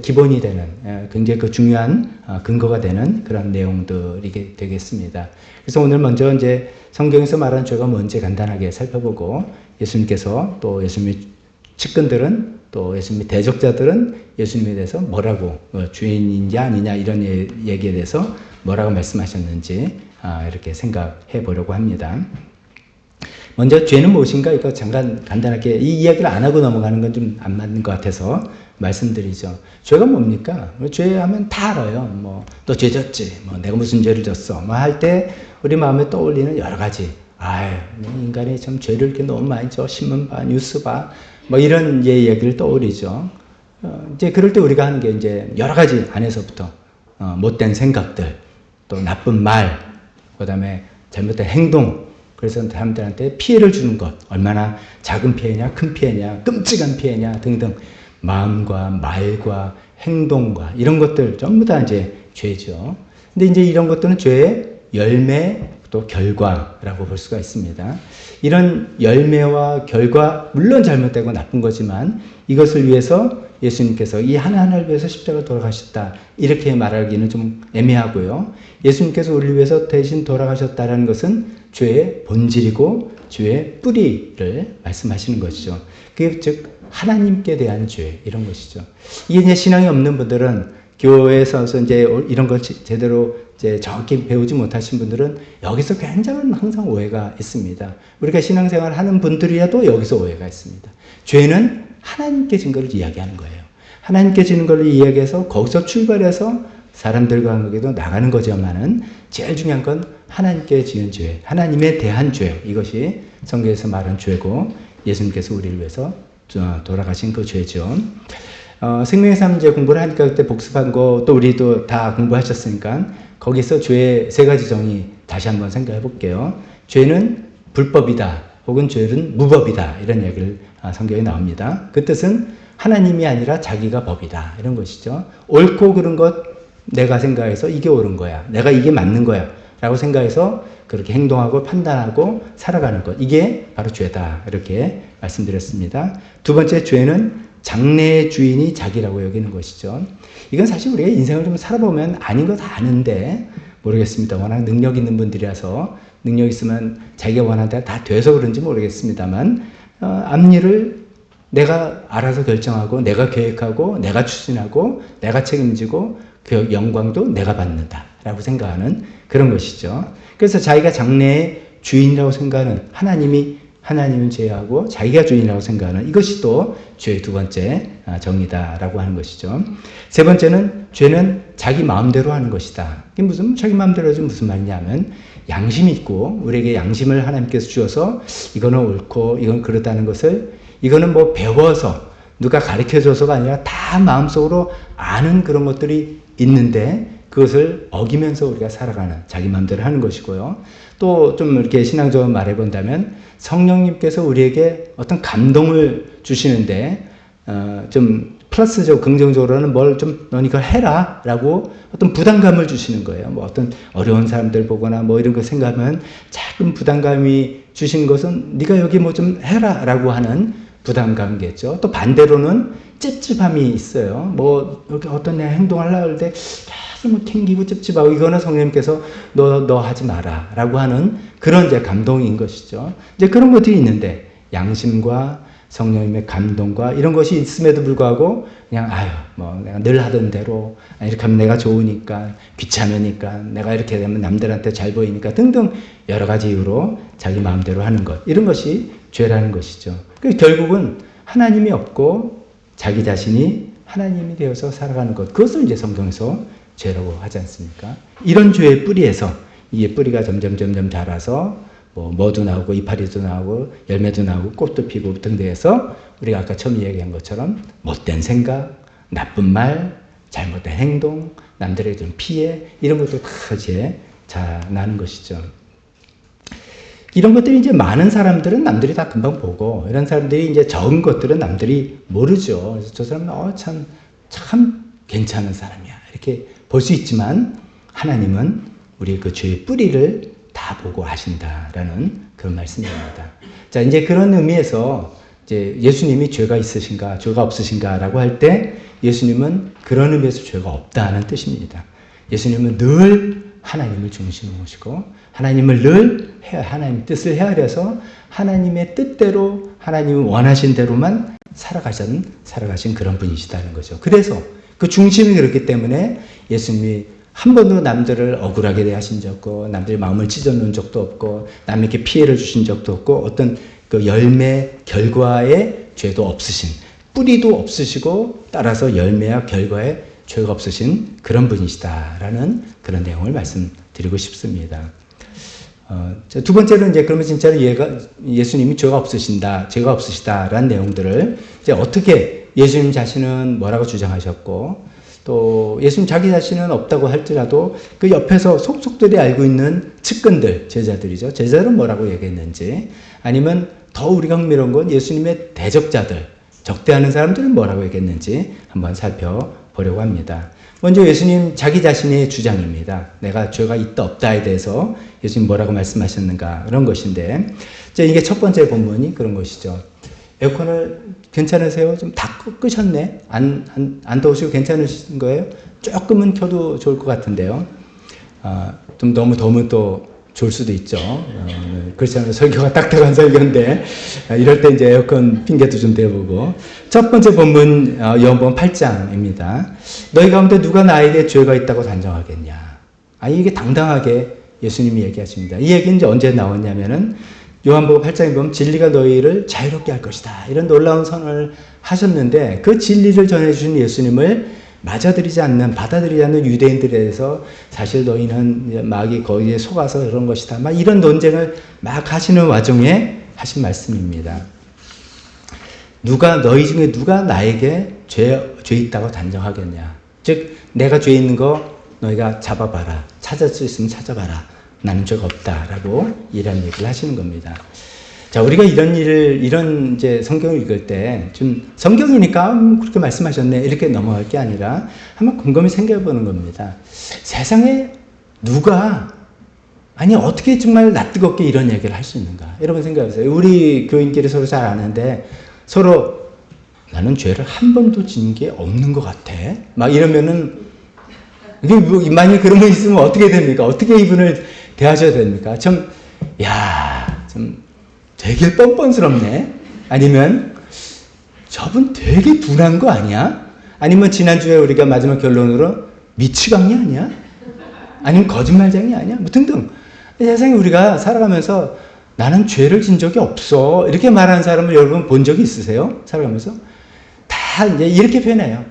기본이 되는 굉장히 그 중요한 근거가 되는 그런 내용들이 되겠습니다. 그래서 오늘 먼저 이제 성경에서 말하는 죄가 뭔지 간단하게 살펴보고 예수님께서 또 예수님의 측근들은 또 예수님의 대적자들은 예수님에 대해서 뭐라고 죄인인지 아니냐 이런 얘기에 대해서 뭐라고 말씀하셨는지 이렇게 생각해 보려고 합니다. 먼저 죄는 무엇인가 이거 잠깐 간단하게 이 이야기를 안 하고 넘어가는 건 좀 안 맞는 것 같아서 말씀드리죠. 죄가 뭡니까? 죄하면 다 알아요. 뭐 또 죄 졌지, 뭐 내가 무슨 죄를 졌어, 뭐 할 때 우리 마음에 떠올리는 여러 가지. 아유, 인간이 참 죄를 이렇게 너무 많이 져. 신문 봐, 뉴스 봐, 뭐 이런 이제 얘기를 떠올리죠. 이제 그럴 때 우리가 하는 게 이제 여러 가지 안에서부터 못된 생각들, 또 나쁜 말, 그다음에 잘못된 행동. 그래서 사람들한테 피해를 주는 것, 얼마나 작은 피해냐, 큰 피해냐, 끔찍한 피해냐 등등 마음과 말과 행동과 이런 것들 전부 다 이제 죄죠. 근데 이제 이런 것들은 죄의 열매 또 결과라고 볼 수가 있습니다. 이런 열매와 결과 물론 잘못되고 나쁜 거지만 이것을 위해서 예수님께서 이 하나하나를 위해서 십자가 돌아가셨다 이렇게 말하기는 좀 애매하고요. 예수님께서 우리를 위해서 대신 돌아가셨다는 것은 죄의 본질이고 죄의 뿌리를 말씀하시는 것이죠. 그게 즉 하나님께 대한 죄 이런 것이죠. 이게 이제 신앙이 없는 분들은 교회에서 이제 이런 걸 제대로 이제 정확히 배우지 못하신 분들은 여기서 굉장한 항상 오해가 있습니다. 우리가 신앙생활 하는 분들이라도 여기서 오해가 있습니다. 죄는 하나님께 진 것을 이야기하는 거예요. 하나님께 지는 것을 이야기해서 거기서 출발해서 사람들과 관계도 나가는 거지만은 제일 중요한 건 하나님께 지은 죄, 하나님에 대한 죄 이것이 성경에서 말한 죄고 예수님께서 우리를 위해서 돌아가신 그 죄죠. 생명의 삶 이제 공부를 하니까 그때 복습한 거 또 우리도 다 공부하셨으니까 거기서 죄의 세 가지 정의 다시 한번 생각해 볼게요. 죄는 불법이다 혹은 죄는 무법이다 이런 얘기를 성경에 나옵니다. 그 뜻은 하나님이 아니라 자기가 법이다 이런 것이죠. 옳고 그른 것 내가 생각해서 이게 옳은 거야, 내가 이게 맞는 거야 라고 생각해서 그렇게 행동하고 판단하고 살아가는 것 이게 바로 죄다 이렇게 말씀드렸습니다. 두 번째 죄는 장래의 주인이 자기라고 여기는 것이죠. 이건 사실 우리가 인생을 좀 살아보면 아닌 거 다 아는데 모르겠습니다. 워낙 능력 있는 분들이라서 능력 있으면 자기가 원하는 대로 다 돼서 그런지 모르겠습니다만 앞일을 내가 알아서 결정하고 내가 계획하고 내가 추진하고 내가 책임지고 그 영광도 내가 받는다라고 생각하는 그런 것이죠. 그래서 자기가 장래의 주인이라고 생각하는 하나님은 제외하고 자기가 주인이라고 생각하는 이것이 또 죄의 두 번째 정의다라고 하는 것이죠. 세 번째는 죄는 자기 마음대로 하는 것이다. 이게 무슨 자기 마음대로 하지 무슨 말이냐면 양심이 있고 우리에게 양심을 하나님께서 주어서 이거는 옳고 이건 그렇다는 것을 이거는 뭐 배워서 누가 가르쳐줘서가 아니라 다 마음속으로 아는 그런 것들이 있는데 그것을 어기면서 우리가 살아가는 자기 마음대로 하는 것이고요. 또 좀 이렇게 신앙적으로 말해본다면 성령님께서 우리에게 어떤 감동을 주시는데 좀 플러스적으로 긍정적으로는 뭘 좀 넌 이걸 해라 라고 어떤 부담감을 주시는 거예요. 뭐 어떤 어려운 사람들 보거나 뭐 이런 거 생각하면 작은 부담감이 주시는 것은 네가 여기 뭐 좀 해라 라고 하는 부담감이겠죠. 또 반대로는 찝찝함이 있어요. 뭐 이렇게 어떤 내 행동하려고 할 때 계속 뭐 캥기고 찝찝하고 이거는 성령님께서 너 하지 마라 라고 하는 그런 이제 감동인 것이죠. 이제 그런 것들이 있는데 양심과 성령님의 감동과 이런 것이 있음에도 불구하고 그냥 뭐 내가 늘 하던 대로 이렇게 하면 내가 좋으니까 귀찮으니까 내가 이렇게 되면 남들한테 잘 보이니까 등등 여러 가지 이유로 자기 마음대로 하는 것 이런 것이 죄라는 것이죠. 결국은 하나님이 없고 자기 자신이 하나님이 되어서 살아가는 것 그것을 이제 성경에서 죄라고 하지 않습니까? 이런 죄의 뿌리에서 이게 뿌리가 점점 자라서 뭐 뭐도 나오고 이파리도 나오고 열매도 나오고 꽃도 피고 등등해서 우리가 아까 처음 이야기한 것처럼 못된 생각, 나쁜 말, 잘못된 행동, 남들에게 좀 피해, 이런 것도 다 이제 나는 것이죠. 이런 것들이 이제 많은 사람들은 남들이 다 금방 보고, 이런 사람들이 이제 적은 것들은 남들이 모르죠. 그래서 저 사람은 참 괜찮은 사람이야, 이렇게 볼 수 있지만, 하나님은 우리 그 죄의 뿌리를 다 보고 아신다라는 그런 말씀입니다. 자, 이제 그런 의미에서 이제 예수님이 죄가 있으신가, 죄가 없으신가라고 할 때 예수님은 그런 의미에서 죄가 없다는 뜻입니다. 예수님은 늘 하나님을 중심으로 모시고 하나님을 늘 하나님 뜻을 헤아려서 하나님의 뜻대로 하나님이 원하신 대로만 살아가신 그런 분이시다는 거죠. 그래서 그 중심이 그렇기 때문에 예수님이 한 번도 남들을 억울하게 대하신 적도 없고, 남들의 마음을 찢어놓은 적도 없고, 남에게 피해를 주신 적도 없고, 어떤 그 열매 결과의 죄도 없으신, 뿌리도 없으시고 따라서 열매와 결과에 죄가 없으신 그런 분이시다라는 그런 내용을 말씀드리고 싶습니다. 두 번째로 이제 그러면 진짜로 예수님이 죄가 없으시다라는 내용들을 이제 어떻게 예수님 자신은 뭐라고 주장하셨고, 또 예수님 자기 자신은 없다고 할지라도 그 옆에서 속속들이 알고 있는 측근들, 제자들이죠. 제자들은 뭐라고 얘기했는지, 아니면 더 우리가 흥미로운 건 예수님의 대적자들, 적대하는 사람들은 뭐라고 얘기했는지 한번 살펴보려고 합니다. 먼저 예수님 자기 자신의 주장입니다. 내가 죄가 있다 없다에 대해서 예수님 뭐라고 말씀하셨는가, 그런 것인데, 이게 첫 번째 본문이 그런 것이죠. 에어컨을 괜찮으세요? 좀 다 끄셨네? 안 더우시고 괜찮으신 거예요? 조금은 켜도 좋을 것 같은데요. 좀 너무 더우면 또 좋을 수도 있죠. 그렇지 않아요. 설교가 딱딱한 설교인데, 이럴 때 이제 에어컨 핑계도 좀 대보고. 첫 번째 본문, 요한복음 8장입니다. 너희 가운데 누가 나에게 죄가 있다고 단정하겠냐? 이게 당당하게 예수님이 얘기하십니다. 이 얘기는 이제 언제 나왔냐면은, 요한복음 8장에 보면 진리가 너희를 자유롭게 할 것이다, 이런 놀라운 선언을 하셨는데, 그 진리를 전해주신 예수님을 받아들이지 않는 유대인들에 대해서 사실 너희는 마귀 거기에 속아서 그런 것이다, 막 이런 논쟁을 막 하시는 와중에 하신 말씀입니다. 너희 중에 누가 나에게 죄 있다고 단정하겠냐? 즉, 내가 죄 있는 거 너희가 잡아봐라, 찾을 수 있으면 찾아봐라, 나는 죄가 없다라고 이런 얘기를 하시는 겁니다. 자, 우리가 이런 이제 성경을 읽을 때, 좀 성경이니까 그렇게 말씀하셨네, 이렇게 넘어갈 게 아니라 한번 곰곰이 생각해보는 겁니다. 세상에 어떻게 정말 낯뜨겁게 이런 얘기를 할 수 있는가? 여러분 생각해보세요. 우리 교인끼리 서로 잘 아는데, 서로 나는 죄를 한 번도 지은 게 없는 것 같아, 막 이러면은, 만약에 그런 분 있으면 어떻게 됩니까? 어떻게 이분을 대하셔야 됩니까? 좀 되게 뻔뻔스럽네? 아니면 저분 되게 둔한 거 아니야? 아니면 지난주에 우리가 마지막 결론으로 미치광이 아니야? 아니면 거짓말쟁이 아니야? 뭐 등등. 세상에 우리가 살아가면서 나는 죄를 진 적이 없어, 이렇게 말하는 사람을 여러분 본 적이 있으세요? 살아가면서? 다 이제 이렇게 표현해요.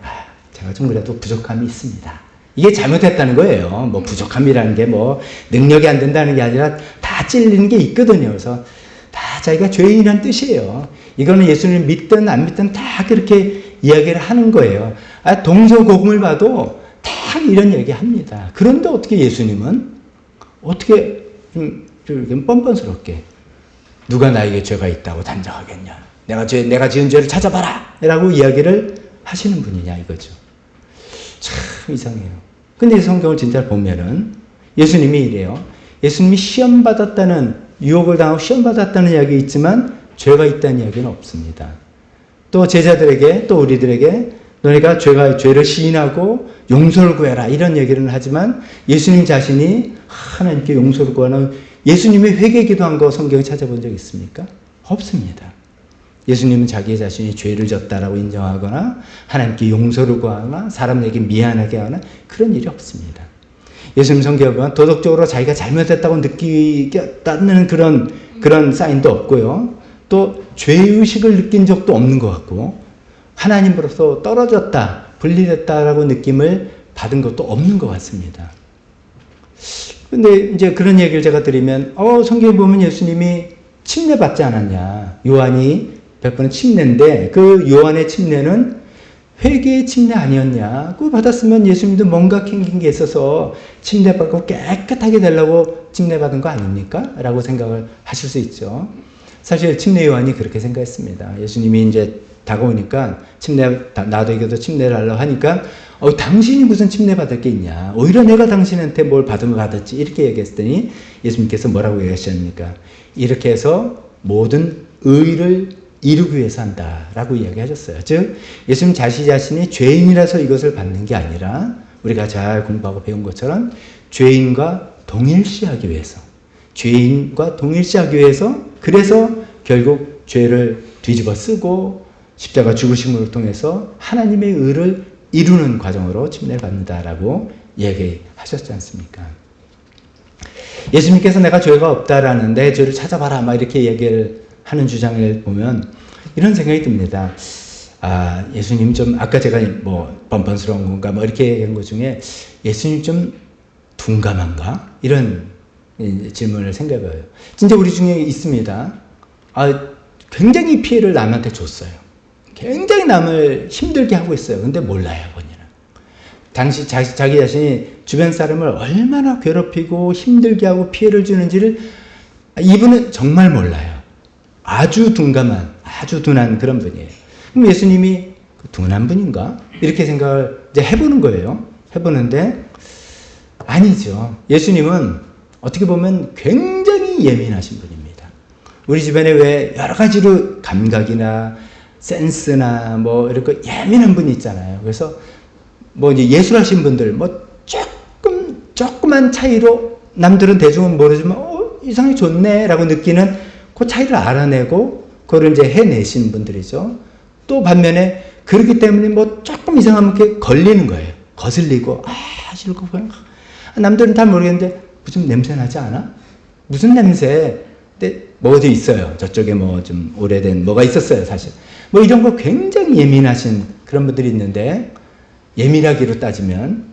제가 좀 그래도 부족함이 있습니다. 이게 잘못했다는 거예요. 뭐 부족함이라는 게 뭐 능력이 안 된다는 게 아니라 다 찔리는 게 있거든요. 그래서 다 자기가 죄인이란 뜻이에요. 이거는 예수님을 믿든 안 믿든 다 그렇게 이야기를 하는 거예요. 동서고금을 봐도 다 이런 얘기 합니다. 그런데 어떻게 예수님은 어떻게 좀 뻔뻔스럽게 누가 나에게 죄가 있다고 단정하겠냐? 내가 지은 죄를 찾아봐라! 라고 이야기를 하시는 분이냐 이거죠. 참 이상해요. 근데 성경을 진짜 보면은 예수님이 이래요. 예수님이 유혹을 당하고 시험받았다는 이야기 있지만 죄가 있다는 이야기는 없습니다. 또 제자들에게, 또 우리들에게 너네가 죄를 시인하고 용서를 구해라, 이런 얘기를 하지만 예수님 자신이 하나님께 용서를 구하는, 예수님의 회개 기도한 거 성경에 찾아본 적 있습니까? 없습니다. 예수님은 자기 자신이 죄를 졌다라고 인정하거나 하나님께 용서를 구하거나 사람에게 미안하게 하거나 그런 일이 없습니다. 예수님 성경에 보면 도덕적으로 자기가 잘못했다고 느끼겠다는 그런 사인도 없고요. 또 죄의식을 느낀 적도 없는 것 같고, 하나님으로서 떨어졌다, 분리됐다라고 느낌을 받은 것도 없는 것 같습니다. 근데 이제 그런 얘기를 제가 드리면, 성경에 보면 예수님이 침례받지 않았냐. 요한이 베푸는 침례인데, 그 요한의 침례는 회개의 침례 아니었냐? 그거 받았으면 예수님도 뭔가 캥긴 게 있어서 침례 받고 깨끗하게 되려고 침례 받은 거 아닙니까? 라고 생각을 하실 수 있죠. 사실 침례 요한이 그렇게 생각했습니다. 예수님이 이제 다가오니까 나도에게도 침례를 하려고 하니까 당신이 무슨 침례 받을 게 있냐? 오히려 내가 당신한테 뭘 받으면 받았지. 이렇게 얘기했더니 예수님께서 뭐라고 얘기하셨습니까? 이렇게 해서 모든 의를 이루기 위해서 한다라고 이야기하셨어요. 즉 예수님 자신이 죄인이라서 이것을 받는 게 아니라 우리가 잘 공부하고 배운 것처럼 죄인과 동일시하기 위해서 그래서 결국 죄를 뒤집어 쓰고 십자가 죽으심을 통해서 하나님의 의를 이루는 과정으로 침례를 받는다라고 얘기하셨지 않습니까? 예수님께서 내가 죄가 없다라는 내 죄를 찾아봐라 막 이렇게 얘기를 하는 주장을 보면 이런 생각이 듭니다. 아, 예수님 좀 아까 제가 뭐 번번스러운 건가 뭐 이렇게 얘기한 것 중에 예수님 좀 둔감한가? 이런 질문을 생각해봐요. 진짜 우리 중에 있습니다. 아, 굉장히 피해를 남한테 줬어요. 굉장히 남을 힘들게 하고 있어요. 근데 몰라요, 본인은. 당시 자기 자신이 주변 사람을 얼마나 괴롭히고 힘들게 하고 피해를 주는지를 이분은 정말 몰라요. 아주 둔감한, 아주 둔한 그런 분이에요. 그럼 예수님이 둔한 분인가? 이렇게 생각을 이제 해보는 거예요. 해보는데 아니죠. 예수님은 어떻게 보면 굉장히 예민하신 분입니다. 우리 주변에 왜 여러 가지로 감각이나 센스나 뭐 이렇게 예민한 분이 있잖아요. 그래서 뭐 이제 예술하신 분들 뭐 조그만 차이로 남들은 대중은 모르지만 이상하게 좋네라고 느끼는 그 차이를 알아내고 그걸 이제 해내신 분들이죠. 또 반면에 그렇기 때문에 뭐 조금 이상하면 이렇게 걸리는 거예요. 거슬리고 싫고 그냥 남들은 다 모르겠는데 무슨 냄새 나지 않아? 무슨 냄새? 근데 뭐 어디 있어요. 저쪽에 뭐 좀 오래된 뭐가 있었어요, 사실. 뭐 이런 거 굉장히 예민하신 그런 분들이 있는데 예민하기로 따지면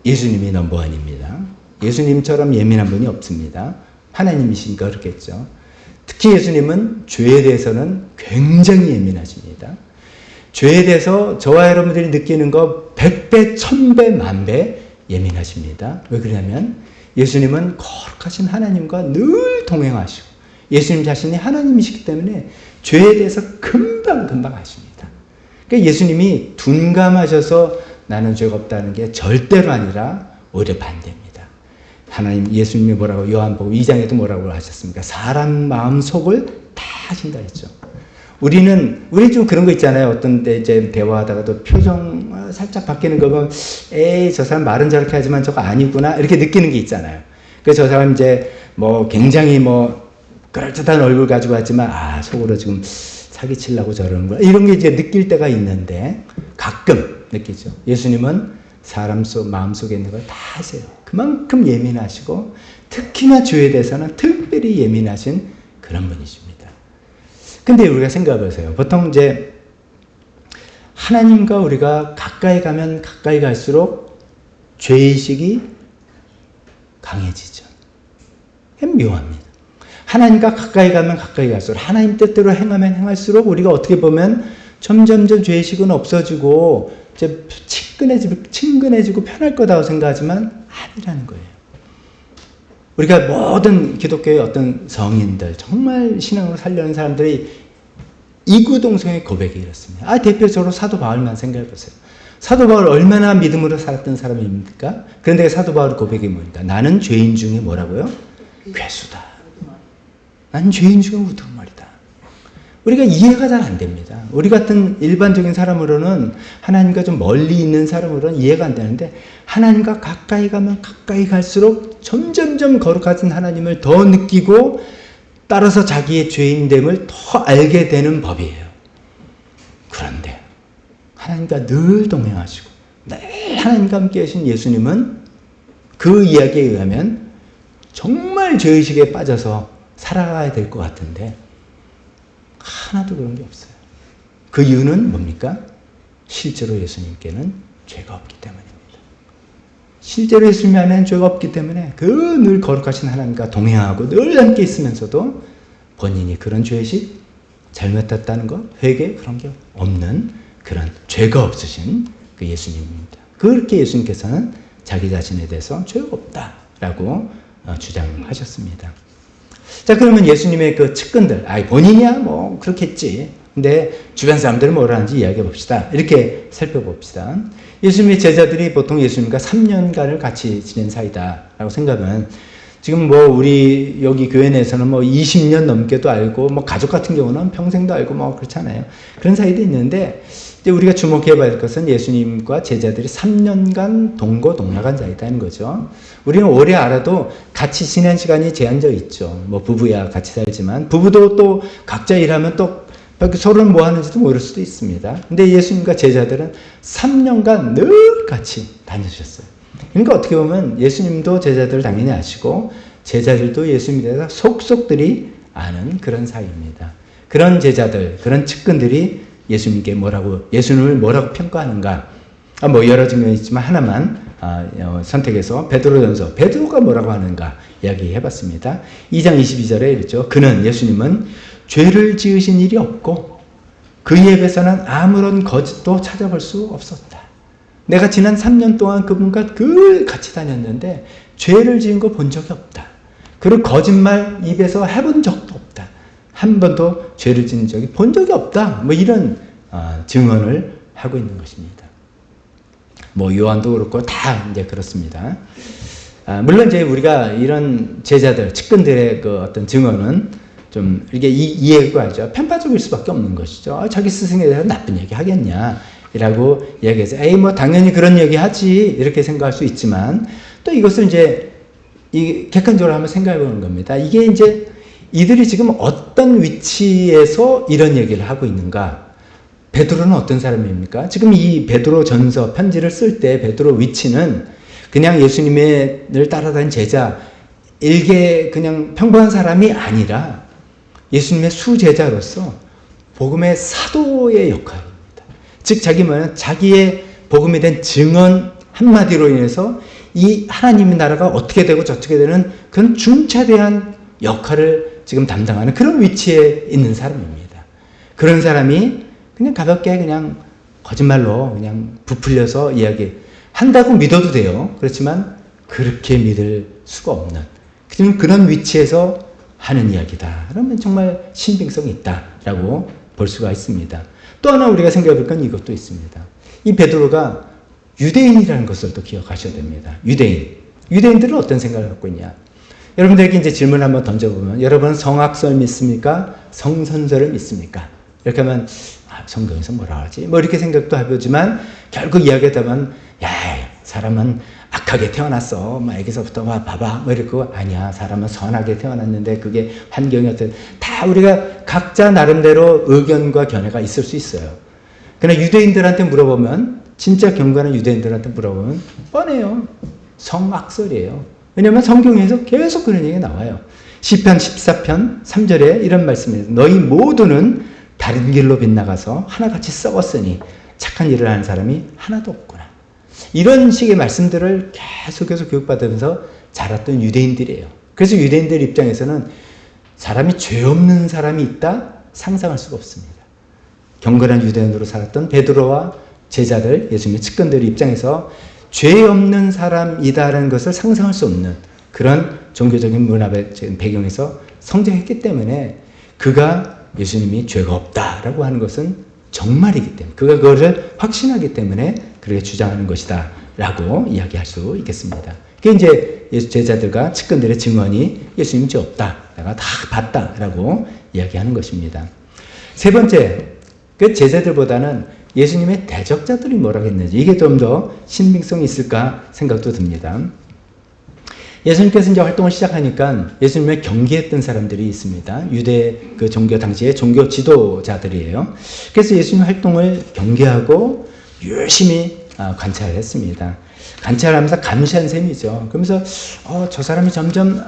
예수님이 넘버원입니다. 예수님처럼 예민한 분이 없습니다. 하나님이시니까 그렇겠죠. 특히 예수님은 죄에 대해서는 굉장히 예민하십니다. 죄에 대해서 저와 여러분들이 느끼는 거 100배, 1000배, 10,000배 예민하십니다. 왜 그러냐면 예수님은 거룩하신 하나님과 늘 동행하시고 예수님 자신이 하나님이시기 때문에 죄에 대해서 금방 아십니다. 그러니까 예수님이 둔감하셔서 나는 죄가 없다는 게 절대로 아니라 오히려 반대입니다. 하나님 예수님이 뭐라고 요한복음 2장에도 뭐라고 하셨습니까? 사람 마음 속을 다 아신다 했죠. 우리 좀 그런 거 있잖아요. 어떤 때 이제 대화하다가도 표정 살짝 바뀌는 거 보면 에이 저 사람 말은 저렇게 하지만 저거 아니구나 이렇게 느끼는 게 있잖아요. 그래서 저 사람 이제 뭐 굉장히 뭐 그럴듯한 얼굴 가지고 왔지만 속으로 지금 사기치려고 저러는구나 이런 게 이제 느낄 때가 있는데 가끔 느끼죠. 예수님은 사람 마음속에 있는 걸 다 아세요. 그만큼 예민하시고 특히나 죄에 대해서는 특별히 예민하신 그런 분이십니다. 근데 우리가 생각해 보세요. 보통 이제 하나님과 우리가 가까이 가면 가까이 갈수록 죄의식이 강해지죠. 묘합니다. 하나님과 가까이 가면 가까이 갈수록 하나님 뜻대로 행하면 행할수록 우리가 어떻게 보면 점점점 죄의식은 없어지고 이제 친근해지고 편할 거다고 생각하지만 아니라는 거예요. 우리가 모든 기독교의 어떤 성인들 정말 신앙으로 살려는 사람들이 이구동성의 고백이 이렇습니다. 대표적으로 사도 바울만 생각해 보세요. 사도 바울 얼마나 믿음으로 살았던 사람입니까? 그런데 사도 바울의 고백이 뭡니까? 나는 죄인 중에 뭐라고요? 괴수다. 나는 죄인 중에 우두머리다. 우리가 이해가 잘 안 됩니다. 우리 같은 일반적인 사람으로는 하나님과 좀 멀리 있는 사람으로는 이해가 안 되는데 하나님과 가까이 가면 가까이 갈수록 점점점 거룩하신 하나님을 더 느끼고 따라서 자기의 죄인됨을 더 알게 되는 법이에요. 그런데 하나님과 늘 동행하시고 늘 하나님과 함께 하신 예수님은 그 이야기에 의하면 정말 죄의식에 빠져서 살아가야 될 것 같은데 하나도 그런 게 없어요. 그 이유는 뭡니까? 실제로 예수님께는 죄가 없기 때문입니다. 실제로 예수님 안에는 죄가 없기 때문에 그 늘 거룩하신 하나님과 동행하고 늘 함께 있으면서도 본인이 그런 죄의식 잘못했다는 것, 회개 그런 게 없는 그런 죄가 없으신 그 예수님입니다. 그렇게 예수님께서는 자기 자신에 대해서 죄가 없다라고 주장하셨습니다. 자, 그러면 예수님의 그 측근들, 본인이야 뭐 그렇겠지. 근데 주변 사람들은 뭐라 하는지 이야기해 봅시다. 이렇게 살펴봅시다. 예수님의 제자들이 보통 예수님과 3년간을 같이 지낸 사이다라고 생각하면, 지금 뭐 우리 여기 교회 내에서는 뭐 20년 넘게도 알고, 뭐 가족 같은 경우는 평생도 알고 뭐 그렇잖아요. 그런 사이도 있는데, 이제 우리가 주목해 봐야 할 것은 예수님과 제자들이 3년간 동거동락한 사이다는 거죠. 우리는 오래 알아도 같이 지낸 시간이 제한되어 있죠. 뭐 부부야 같이 살지만, 부부도 또 각자 일하면 또 서로는 뭐 하는지도 모를 수도 있습니다. 근데 예수님과 제자들은 3년간 늘 같이 다니셨어요. 그러니까 어떻게 보면 예수님도 제자들을 당연히 아시고, 제자들도 예수님에 대해서 속속들이 아는 그런 사이입니다. 그런 제자들, 그런 측근들이 예수님께 예수님을 뭐라고 평가하는가? 뭐 여러 증명이 있지만 하나만 선택해서 베드로전서, 베드로가 뭐라고 하는가 이야기해 봤습니다. 2장 22절에 이랬죠. 예수님은 죄를 지으신 일이 없고 그의 입에서는 아무런 거짓도 찾아볼 수 없었다. 내가 지난 3년 동안 그분과 늘 같이 다녔는데 죄를 지은 거 본 적이 없다. 그리고 거짓말 입에서 해본 적도 없다. 한 번도 죄를 지은 적이 본 적이 없다. 뭐 이런 증언을 하고 있는 것입니다. 뭐 요한도 그렇고 다 이제 그렇습니다. 물론 이제 우리가 이런 제자들, 측근들의 그 어떤 증언은 좀 이게 이해가 하죠. 편파적일 수밖에 없는 것이죠. 자기 스승에 대해서 나쁜 얘기 하겠냐 이라고 이야기해서 뭐 당연히 그런 얘기 하지 이렇게 생각할 수 있지만, 또 이것을 이제 객관적으로 한번 생각해 보는 겁니다. 이게 이제 이들이 지금 어떤 위치에서 이런 얘기를 하고 있는가? 베드로는 어떤 사람입니까? 지금 이 베드로 전서 편지를 쓸 때 베드로 위치는 그냥 예수님을 따라다닌 제자, 일개 그냥 평범한 사람이 아니라 예수님의 수제자로서 복음의 사도의 역할입니다. 즉 자기의 복음에 대한 증언 한마디로 인해서 이 하나님의 나라가 어떻게 되고 저떻게 되는 그런 중차대한 역할을 지금 담당하는 그런 위치에 있는 사람입니다. 그런 사람이 그냥 가볍게 그냥 거짓말로 그냥 부풀려서 이야기한다고 믿어도 돼요. 그렇지만 그렇게 믿을 수가 없는 그런 위치에서 하는 이야기다. 그러면 정말 신빙성이 있다라고 볼 수가 있습니다. 또 하나 우리가 생각해 볼 건 이것도 있습니다. 이 베드로가 유대인이라는 것을 또 기억하셔야 됩니다. 유대인들은 어떤 생각을 갖고 있냐? 여러분들에게 이제 질문을 한번 던져보면, 여러분은 성악설 믿습니까? 성선설을 믿습니까? 이렇게 하면 성경에서 뭐라 하지? 뭐 이렇게 생각도 해보지만 결국 이야기하다 보면 사람은 악하게 태어났어. 애기서부터 봐봐. 뭐 이렇게 아니야. 사람은 선하게 태어났는데 그게 환경이 다 우리가 각자 나름대로 의견과 견해가 있을 수 있어요. 그러나 유대인들한테 물어보면, 진짜 경건한 유대인들한테 물어보면 뻔해요. 성악설이에요. 왜냐하면 성경에서 계속 그런 얘기가 나와요. 시편 14편 3절에 이런 말씀이에요. 너희 모두는 다른 길로 빗나가서 하나같이 썩었으니 착한 일을 하는 사람이 하나도 없구나. 이런 식의 말씀들을 계속해서 교육받으면서 자랐던 유대인들이에요. 그래서 유대인들 입장에서는 사람이 죄 없는 사람이 있다? 상상할 수가 없습니다. 경건한 유대인으로 살았던 베드로와 제자들, 예수님의 측근들 입장에서 죄 없는 사람이다라는 것을 상상할 수 없는 그런 종교적인 문화의 배경에서 성장했기 때문에 그가 예수님이 죄가 없다라고 하는 것은 정말이기 때문에, 그가 그것을 확신하기 때문에 그렇게 주장하는 것이다 라고 이야기할 수 있겠습니다. 그게 이제 예수 제자들과 측근들의 증언이 예수님 죄 없다, 내가 다 봤다 라고 이야기하는 것입니다. 세 번째, 그 제자들보다는 예수님의 대적자들이 뭐라고 했는지, 이게 좀 더 신빙성이 있을까 생각도 듭니다. 예수님께서 이제 활동을 시작하니까 예수님을 경계했던 사람들이 있습니다. 유대 그 종교 당시의 종교 지도자들이에요. 그래서 예수님 활동을 경계하고 열심히 관찰을 했습니다. 관찰하면서 감시한 셈이죠. 그러면서 저 사람이 점점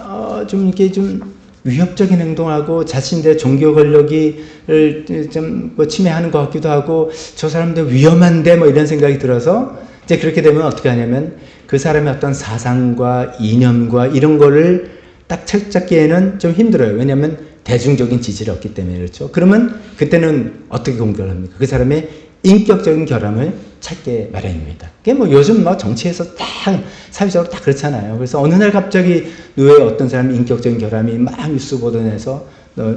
좀 이렇게 좀 위협적인 행동하고 자신들의 종교 권력을 좀 뭐 침해하는 것 같기도 하고, 저 사람들 위험한데 뭐 이런 생각이 들어서 이제 그렇게 되면 어떻게 하냐면 그 사람의 어떤 사상과 이념과 이런 거를 딱 찾기에는 좀 힘들어요. 왜냐하면 대중적인 지지를 얻기 때문에. 그렇죠. 그러면 그때는 어떻게 공격을 합니까? 그 사람의 인격적인 결함을 찾게 마련입니다. 그게 뭐 요즘 뭐 정치에서 딱 사회적으로 딱 그렇잖아요. 그래서 어느 날 갑자기 왜 어떤 사람이 인격적인 결함이 막 뉴스 보도내서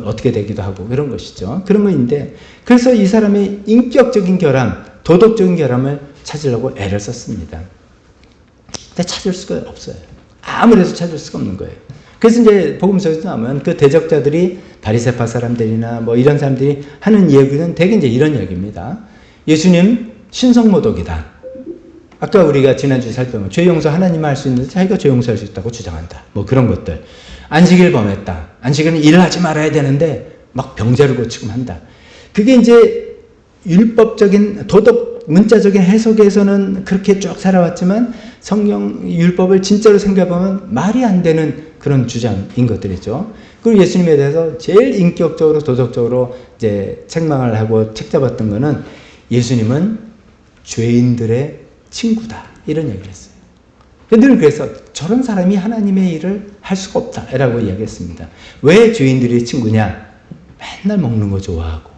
어떻게 되기도 하고 그런 것이죠. 그런 거인데 그래서 이 사람의 인격적인 결함, 도덕적인 결함을 찾으려고 애를 썼습니다. 근데 찾을 수가 없어요. 아무래도 찾을 수가 없는 거예요. 그래서 이제 복음서에서 나오면 그 대적자들이 바리새파 사람들이나 뭐 이런 사람들이 하는 이야기는 되게 이제 이런 이야기입니다. 예수님 신성모독이다. 아까 우리가 지난주에 살펴본 죄 용서 하나님만 할 수 있는데 자기가 죄 용서할 수 있다고 주장한다. 뭐 그런 것들. 안식일 범했다. 안식일은 일을 하지 말아야 되는데 막 병자를 고치고 한다. 그게 이제 율법적인 도덕 문자적인 해석에서는 그렇게 쭉 살아왔지만 성경 율법을 진짜로 생각해보면 말이 안 되는 그런 주장인 것들이죠. 그리고 예수님에 대해서 제일 인격적으로 도덕적으로 이제 책망을 하고 책잡았던 거는 예수님은 죄인들의 친구다 이런 얘기를 했어요. 늘 그래서 저런 사람이 하나님의 일을 할 수가 없다라고 이야기했습니다. 왜 죄인들의 친구냐? 맨날 먹는 거 좋아하고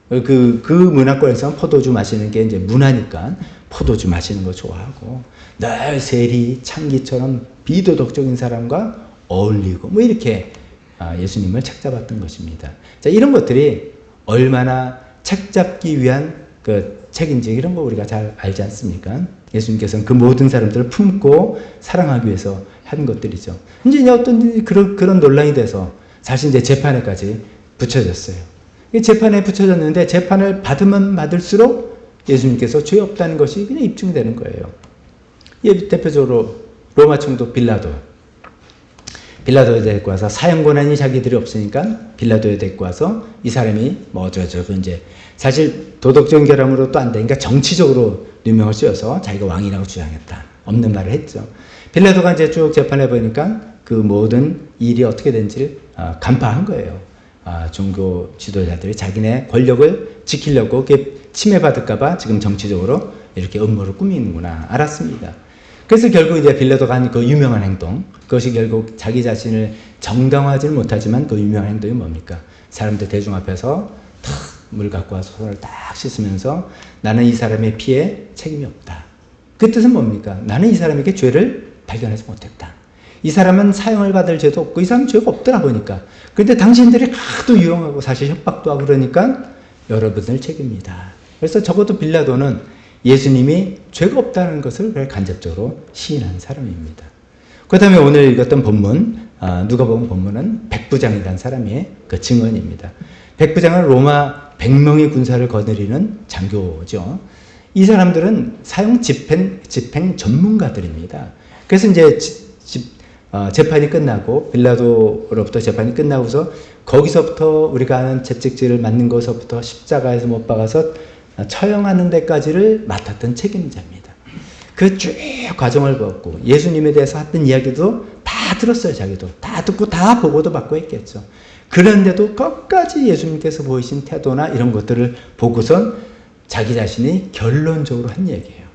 그 문화권에서 포도주 마시는 게 이제 문화니까 포도주 마시는 거 좋아하고 늘 세리 창기처럼 비도덕적인 사람과 어울리고 뭐 이렇게 예수님을 책잡았던 것입니다. 자, 이런 것들이 얼마나 책잡기 위한 그 책인지 이런 거 우리가 잘 알지 않습니까? 예수님께서는 그 모든 사람들을 품고 사랑하기 위해서 한 것들이죠. 이제 어떤 그런 논란이 돼서 사실 이제 재판에까지 붙여졌어요. 재판에 붙여졌는데 재판을 받으면 받을수록 예수님께서 죄 없다는 것이 그냥 입증이 되는 거예요. 대표적으로 로마 총독 빌라도에 데리고 와서 사형 권한이 자기들이 없으니까 빌라도에 데리고 와서 이 사람이 뭐 어쩌고 이제 사실 도덕적인 결함으로 또 안 되니까 정치적으로 누명을 씌워서 자기가 왕이라고 주장했다. 없는 말을 했죠. 빌라도가 이제 쭉 재판해 보니까 그 모든 일이 어떻게 된지를 간파한 거예요. 종교 지도자들이 자기네 권력을 지키려고 그게 침해받을까봐 지금 정치적으로 이렇게 음모를 꾸미는구나 알았습니다. 그래서 결국 이제 빌라도가 한 그 유명한 행동, 그것이 결국 자기 자신을 정당화하지는 못하지만 그 유명한 행동이 뭡니까? 사람들 대중 앞에서 탁 물 갖고 와서 손을 딱 씻으면서 나는 이 사람의 피에 책임이 없다. 그 뜻은 뭡니까? 나는 이 사람에게 죄를 발견하지 못했다. 이 사람은 사형을 받을 죄도 없고 이 사람은 죄가 없더라 보니까. 그런데 당신들이 하도 유용하고 사실 협박도 하고 그러니까 여러분을 책임입니다. 그래서 적어도 빌라도는 예수님이 죄가 없다는 것을 간접적으로 시인한 사람입니다. 그 다음에 오늘 읽었던 본문, 누가복음 본문은 백부장이라는 사람의 그 증언입니다. 백부장은 로마 100명의 군사를 거느리는 장교죠. 이 사람들은 사형 집행 전문가들입니다. 그래서 이제 재판이 끝나고 빌라도로부터 재판이 끝나고서 거기서부터 우리가 아는 채찍질을 맞는 것서부터 십자가에서 못 박아서 처형하는 데까지를 맡았던 책임자입니다. 그 쭉 과정을 보았고 예수님에 대해서 했던 이야기도 다 들었어요. 자기도 다 듣고 다 보고도 받고 했겠죠. 그런데도 끝까지 예수님께서 보이신 태도나 이런 것들을 보고선 자기 자신이 결론적으로 한 얘기예요.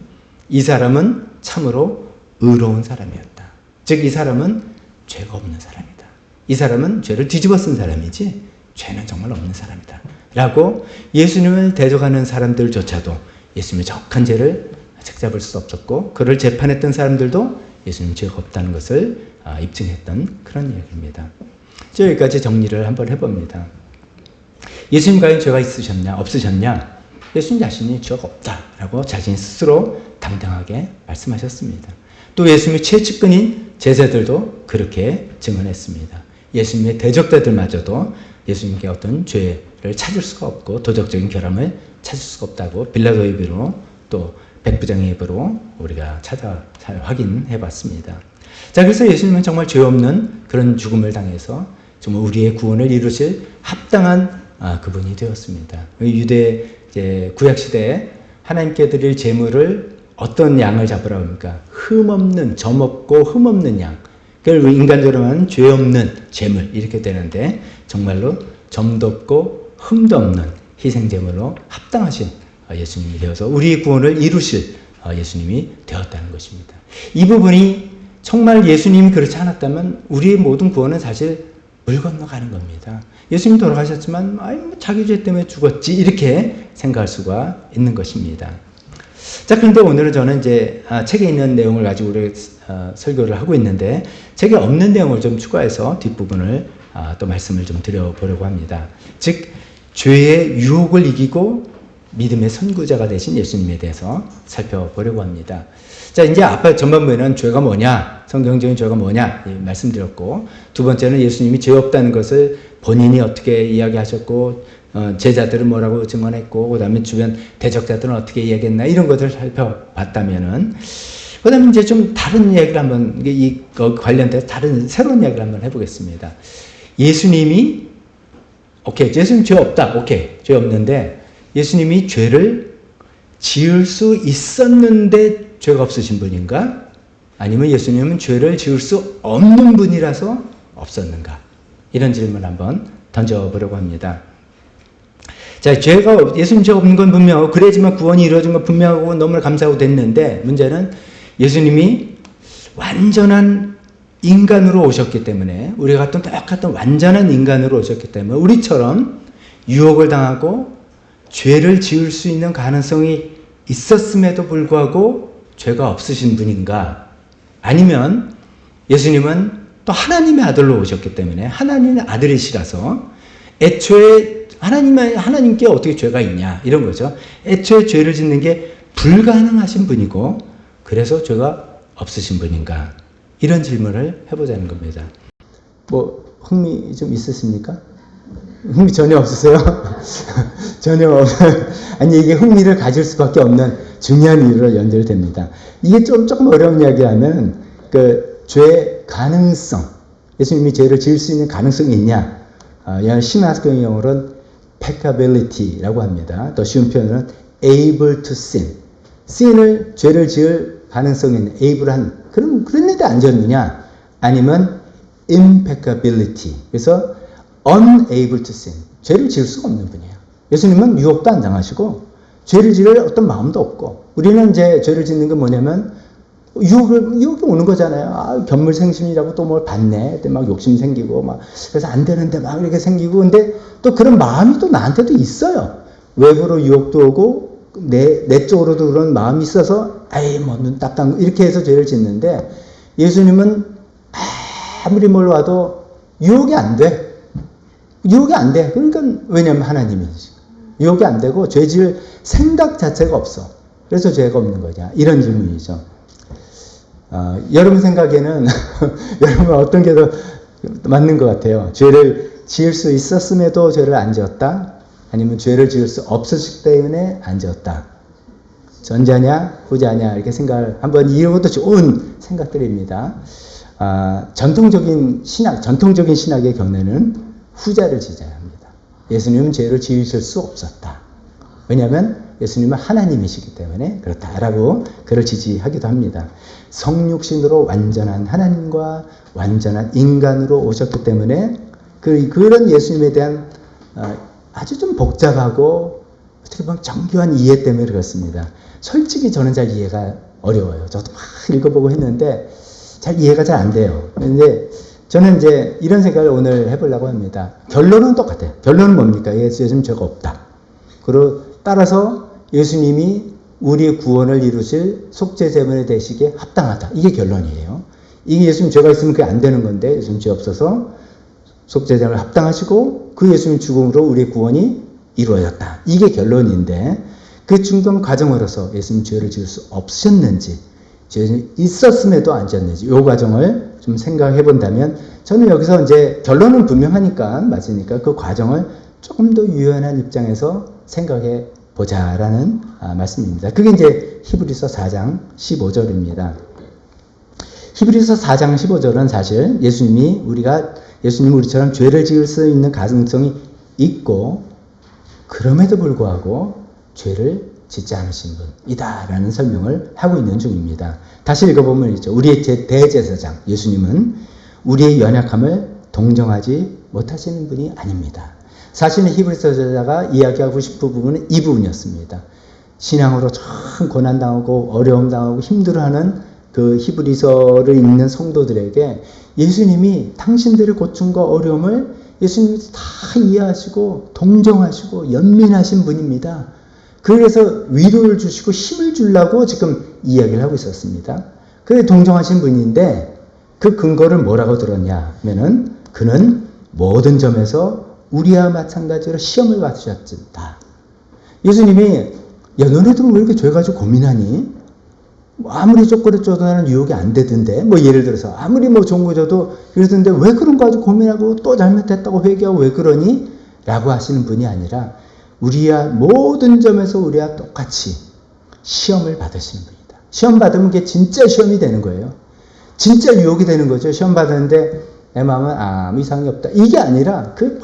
이 사람은 참으로 의로운 사람이었다. 즉 이 사람은 죄가 없는 사람이다. 이 사람은 죄를 뒤집어 쓴 사람이지 죄는 정말 없는 사람이다. 라고 예수님을 대적하는 사람들조차도 예수님의 정확한 죄를 책잡을 수 없었고 그를 재판했던 사람들도 예수님 죄가 없다는 것을 입증했던 그런 이야기입니다. 여기까지 정리를 한번 해봅니다. 예수님 과연 죄가 있으셨냐 없으셨냐? 예수님 자신이 죄가 없다라고 자신 스스로 당당하게 말씀하셨습니다. 또 예수님의 최측근인 제자들도 그렇게 증언했습니다. 예수님의 대적자들마저도 예수님께 어떤 죄를 찾을 수가 없고 도덕적인 결함을 찾을 수가 없다고 빌라도의 입으로 또 백부장의 입으로 우리가 확인해 봤습니다. 자, 그래서 예수님은 정말 죄 없는 그런 죽음을 당해서 정말 우리의 구원을 이루실 합당한 그분이 되었습니다. 유대 구약시대에 하나님께 드릴 제물을 어떤 양을 잡으라고 합니까? 흠없는, 점없고 흠없는 양. 그걸 인간적으로 하면 죄 없는 제물 이렇게 되는데 정말로 점도 없고 흠도 없는 희생제물로 합당하신 예수님이 되어서 우리의 구원을 이루실 예수님이 되었다는 것입니다. 이 부분이 정말 예수님이 그렇지 않았다면 우리의 모든 구원은 사실 물 건너가는 겁니다. 예수님 돌아가셨지만 자기 죄 때문에 죽었지 이렇게 생각할 수가 있는 것입니다. 자, 그런데 오늘은 저는 이제 책에 있는 내용을 가지고 우리 설교를 하고 있는데 책에 없는 내용을 좀 추가해서 뒷부분을 또 말씀을 좀 드려보려고 합니다. 즉 죄의 유혹을 이기고 믿음의 선구자가 되신 예수님에 대해서 살펴보려고 합니다. 자, 이제 앞에 전반부에는 죄가 뭐냐, 성경적인 죄가 뭐냐 말씀드렸고, 두 번째는 예수님이 죄 없다는 것을 본인이 어떻게 이야기하셨고, 제자들은 뭐라고 증언했고, 그 다음에 주변 대적자들은 어떻게 이야기했나 이런 것을 살펴봤다면은, 그 다음에 이제 좀 다른 이야기를 한번 이 관련돼서 다른 새로운 이야기를 한번 해보겠습니다. 예수님이 예수님 죄 없다. 죄 없는데 예수님이 죄를 지을 수 있었는데 죄가 없으신 분인가? 아니면 예수님은 죄를 지을 수 없는 분이라서 없었는가? 이런 질문을 한번 던져보려고 합니다. 자, 예수님 죄가 없는 건 분명하고, 그래야지만 구원이 이루어진 건 분명하고 너무나 감사하고 됐는데, 문제는 예수님이 완전한 인간으로 오셨기 때문에, 우리가 같은 똑같은 완전한 인간으로 오셨기 때문에, 우리처럼 유혹을 당하고 죄를 지을 수 있는 가능성이 있었음에도 불구하고 죄가 없으신 분인가? 아니면 예수님은 또 하나님의 아들로 오셨기 때문에 하나님의 아들이시라서 애초에 하나님께 어떻게 죄가 있냐 이런 거죠. 애초에 죄를 짓는 게 불가능하신 분이고 그래서 죄가 없으신 분인가? 이런 질문을 해보자는 겁니다. 흥미 좀 있으십니까? 흥미 전혀 없으세요? 전혀 없어요. 아니, 이게 흥미를 가질 수밖에 없는 중요한 이유로 연결됩니다. 이게 조금 어려운 이야기하면, 죄의 가능성, 예수님이 죄를 지을 수 있는 가능성이 있냐? 신학적인 용어로는 peccability라고 합니다. 더 쉬운 표현은 able to sin. 죄를 지을 가능성이 있는, able한, 그랬는데 안 지었느냐? 아니면 impeccability. 그래서 unable to sin. 죄를 지을 수가 없는 분이에요. 예수님은 유혹도 안 당하시고 죄를 지을 어떤 마음도 없고, 우리는 이제 죄를 짓는 게 뭐냐면 유혹이 오는 거잖아요. 견물생심이라고 또 뭘 받네. 막 욕심 생기고 그래서 안 되는데 막 이렇게 생기고, 근데 또 그런 마음이 또 나한테도 있어요. 외부로 유혹도 오고 내 쪽으로도 그런 마음이 있어서 눈 딱 감고 이렇게 해서 죄를 짓는데, 예수님은 아무리 뭘 와도 유혹이 안 돼. 그러니까 왜냐면 하나님이시고 유혹이 안 되고 죄 지을 생각 자체가 없어. 그래서 죄가 없는 거냐? 이런 질문이죠. 여러분 생각에는 여러분 어떤 게 더 맞는 것 같아요? 죄를 지을 수 있었음에도 죄를 안 지었다? 아니면 죄를 지을 수 없었기 때문에 안 지었다? 전자냐 후자냐 이렇게 생각을 한번, 이런 것도 좋은 생각들입니다. 전통적인 신학의 견해는 후자를 지져야 합니다. 예수님은 죄를 지으실 수 없었다. 왜냐하면 예수님은 하나님이시기 때문에 그렇다라고 그를 지지하기도 합니다. 성육신으로 완전한 하나님과 완전한 인간으로 오셨기 때문에 그런 예수님에 대한 아주 좀 복잡하고 어떻게 보면 정교한 이해 때문에 그렇습니다. 솔직히 저는 잘 이해가 어려워요. 저도 막 읽어보고 했는데 잘 이해가 잘 안 돼요. 그런데 저는 이제 이런 생각을 오늘 해보려고 합니다. 결론은 똑같아요. 결론은 뭡니까? 예수님 죄가 없다. 그리고 따라서 예수님이 우리의 구원을 이루실 속죄제물에 되시기에 합당하다. 이게 결론이에요. 이게 예수님 죄가 있으면 그게 안 되는 건데, 예수님 죄 없어서 속죄제물에 합당하시고 그 예수님 죽음으로 우리의 구원이 이루어졌다. 이게 결론인데, 그 중간 과정으로서 예수님 죄를 지을 수 없었는지, 죄는 있었음에도 안 지었는지, 이 과정을 좀 생각해 본다면, 저는 여기서 이제 결론은 분명하니까, 맞으니까 그 과정을 조금 더 유연한 입장에서 생각해 보자라는 말씀입니다. 그게 이제 히브리서 4장 15절입니다. 히브리서 4장 15절은 사실 예수님이 우리처럼 죄를 지을 수 있는 가능성이 있고, 그럼에도 불구하고 죄를 짓지 않으신 분이다라는 설명을 하고 있는 중입니다. 다시 읽어보면 있죠. 우리의 대제사장 예수님은 우리의 연약함을 동정하지 못하시는 분이 아닙니다. 사실은 히브리서 저자가 이야기하고 싶은 부분은 이 부분이었습니다. 신앙으로 참 고난당하고 어려움당하고 힘들어하는 그 히브리서를 읽는 성도들에게 예수님이 당신들의 고충과 어려움을 예수님이 다 이해하시고 동정하시고 연민하신 분입니다. 그래서 위로를 주시고 힘을 주려고 지금 이야기를 하고 있었습니다. 그게 동정하신 분인데 그 근거를 뭐라고 들었냐 하면은 그는 모든 점에서 우리와 마찬가지로 시험을 받으셨다. 예수님이 야 너네들은 왜 이렇게 죄 가지고 고민하니? 뭐 아무리 쪼꼬리 쪼도 나는 유혹이 안 되던데 뭐 예를 들어서 아무리 뭐 좋은 거 줘도 그러던데 왜 그런 거 가지고 고민하고 또 잘못했다고 회개하고 왜 그러니? 라고 하시는 분이 아니라 우리와 모든 점에서 우리와 똑같이 시험을 받으시는 분이다. 시험 받으면 그게 진짜 시험이 되는 거예요. 진짜 유혹이 되는 거죠. 시험 받았는데 내 마음은 아무 이상이 없다. 이게 아니라 그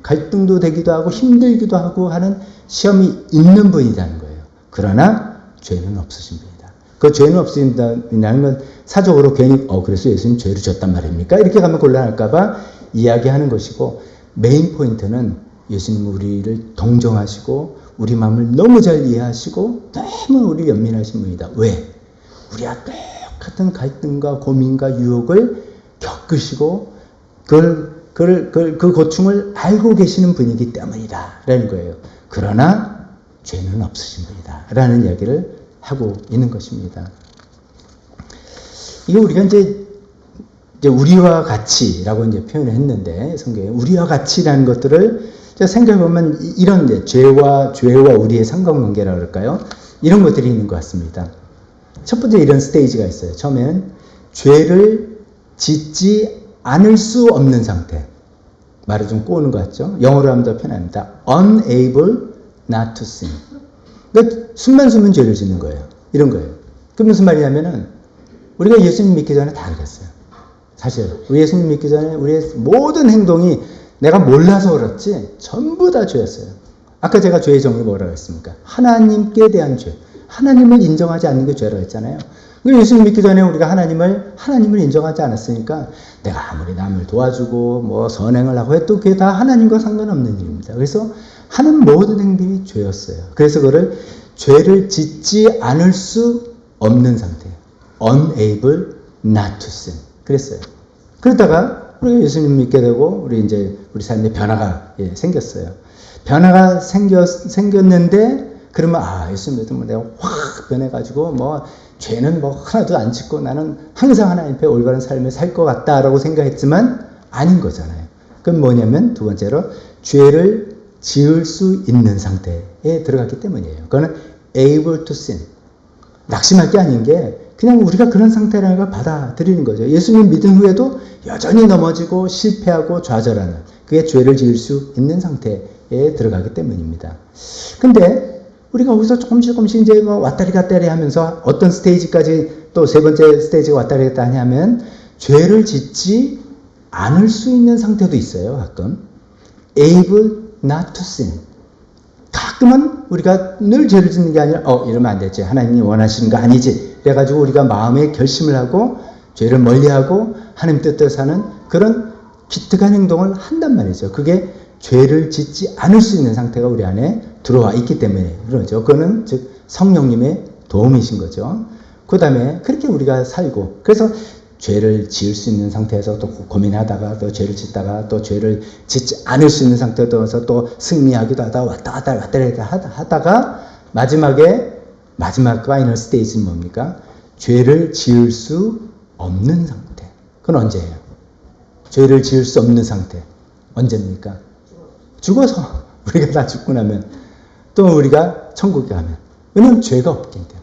갈등도 되기도 하고 힘들기도 하고 하는 시험이 있는 분이라는 거예요. 그러나 죄는 없으신 분이다. 그 죄는 없으신다는 건 사적으로 괜히 그래서 예수님 죄를 졌단 말입니까? 이렇게 가면 곤란할까봐 이야기하는 것이고 메인 포인트는 예수님은 우리를 동정하시고 우리 마음을 너무 잘 이해하시고 너무 우리 연민하신 분이다. 왜? 우리와 똑같은 갈등과 고민과 유혹을 겪으시고 그 고충을 알고 계시는 분이기 때문이다 라는 거예요. 그러나 죄는 없으신 분이다 라는 이야기를 하고 있는 것입니다. 이거 우리가 이제 우리와 같이라고 이제 표현을 했는데 성경에 우리와 같이라는 것들을 생각해보면 이런 죄와 우리의 상관관계라 그럴까요? 이런 것들이 있는 것 같습니다. 첫 번째 이런 스테이지가 있어요. 처음에는 죄를 짓지 않을 수 없는 상태. 말을 좀 꼬는 것 같죠? 영어로 하면 더 편합니다. unable not to sin. 그러니까 숨만 쉬면 죄를 짓는 거예요. 이런 거예요. 그 무슨 말이냐면은 우리가 예수님 믿기 전에 다 그랬어요. 사실 우리 예수님 믿기 전에 우리의 모든 행동이 내가 몰라서 그렇지 전부 다 죄였어요. 아까 제가 죄의 정의 뭐라고 했습니까? 하나님께 대한 죄. 하나님을 인정하지 않는 게 죄라고 했잖아요. 예수님 믿기 전에 우리가 하나님을 인정하지 않았으니까 내가 아무리 남을 도와주고 뭐 선행을 하고 해도 그게 다 하나님과 상관없는 일입니다. 그래서 하는 모든 행동이 죄였어요. 그래서 그거를 죄를 짓지 않을 수 없는 상태예요. unable not to sin. 그랬어요. 그러다가 우리가 예수님 믿게 되고 우리 삶에 변화가 생겼어요. 변화가 생겼는데 그러면 예수님 믿으면 내가 확 변해가지고 뭐 죄는 뭐 하나도 안 짓고 나는 항상 하나님 앞에 올바른 삶을 살 것 같다라고 생각했지만 아닌 거잖아요. 그럼 뭐냐면 두 번째로 죄를 지을 수 있는 상태에 들어갔기 때문이에요. 그거는 able to sin. 낙심할 게 아닌 게 그냥 우리가 그런 상태라는 걸 받아들이는 거죠. 예수님 믿은 후에도 여전히 넘어지고 실패하고 좌절하는 그게 죄를 지을 수 있는 상태에 들어가기 때문입니다. 근데 우리가 거기서 조금씩 이제 뭐 왔다리 갔다리 하면서 어떤 스테이지까지 또 세 번째 스테이지가 왔다리 갔다 하냐면 죄를 짓지 않을 수 있는 상태도 있어요. 가끔 able not to sin. 가끔은 우리가 늘 죄를 짓는 게 아니라 이러면 안 되지. 하나님이 원하시는 거 아니지. 그래가지고 우리가 마음에 결심을 하고 죄를 멀리하고 하나님 뜻대로 사는 그런 기특한 행동을 한단 말이죠. 그게 죄를 짓지 않을 수 있는 상태가 우리 안에 들어와 있기 때문에 그러죠. 그거는 즉 성령님의 도움이신 거죠. 그 다음에 그렇게 우리가 살고 그래서 죄를 지을 수 있는 상태에서 또 고민하다가 또 죄를 짓다가 또 죄를 짓지 않을 수 있는 상태에 들어서 또 승리하기도 하다가 왔다 갔다 하다가 마지막 파이널 스테이지는 뭡니까? 죄를 지을 수 없는 상태. 그건 언제예요? 죄를 지을 수 없는 상태. 언제입니까? 죽어서 우리가 다 죽고 나면 또 우리가 천국에 가면 왜냐하면 죄가 없기 때문에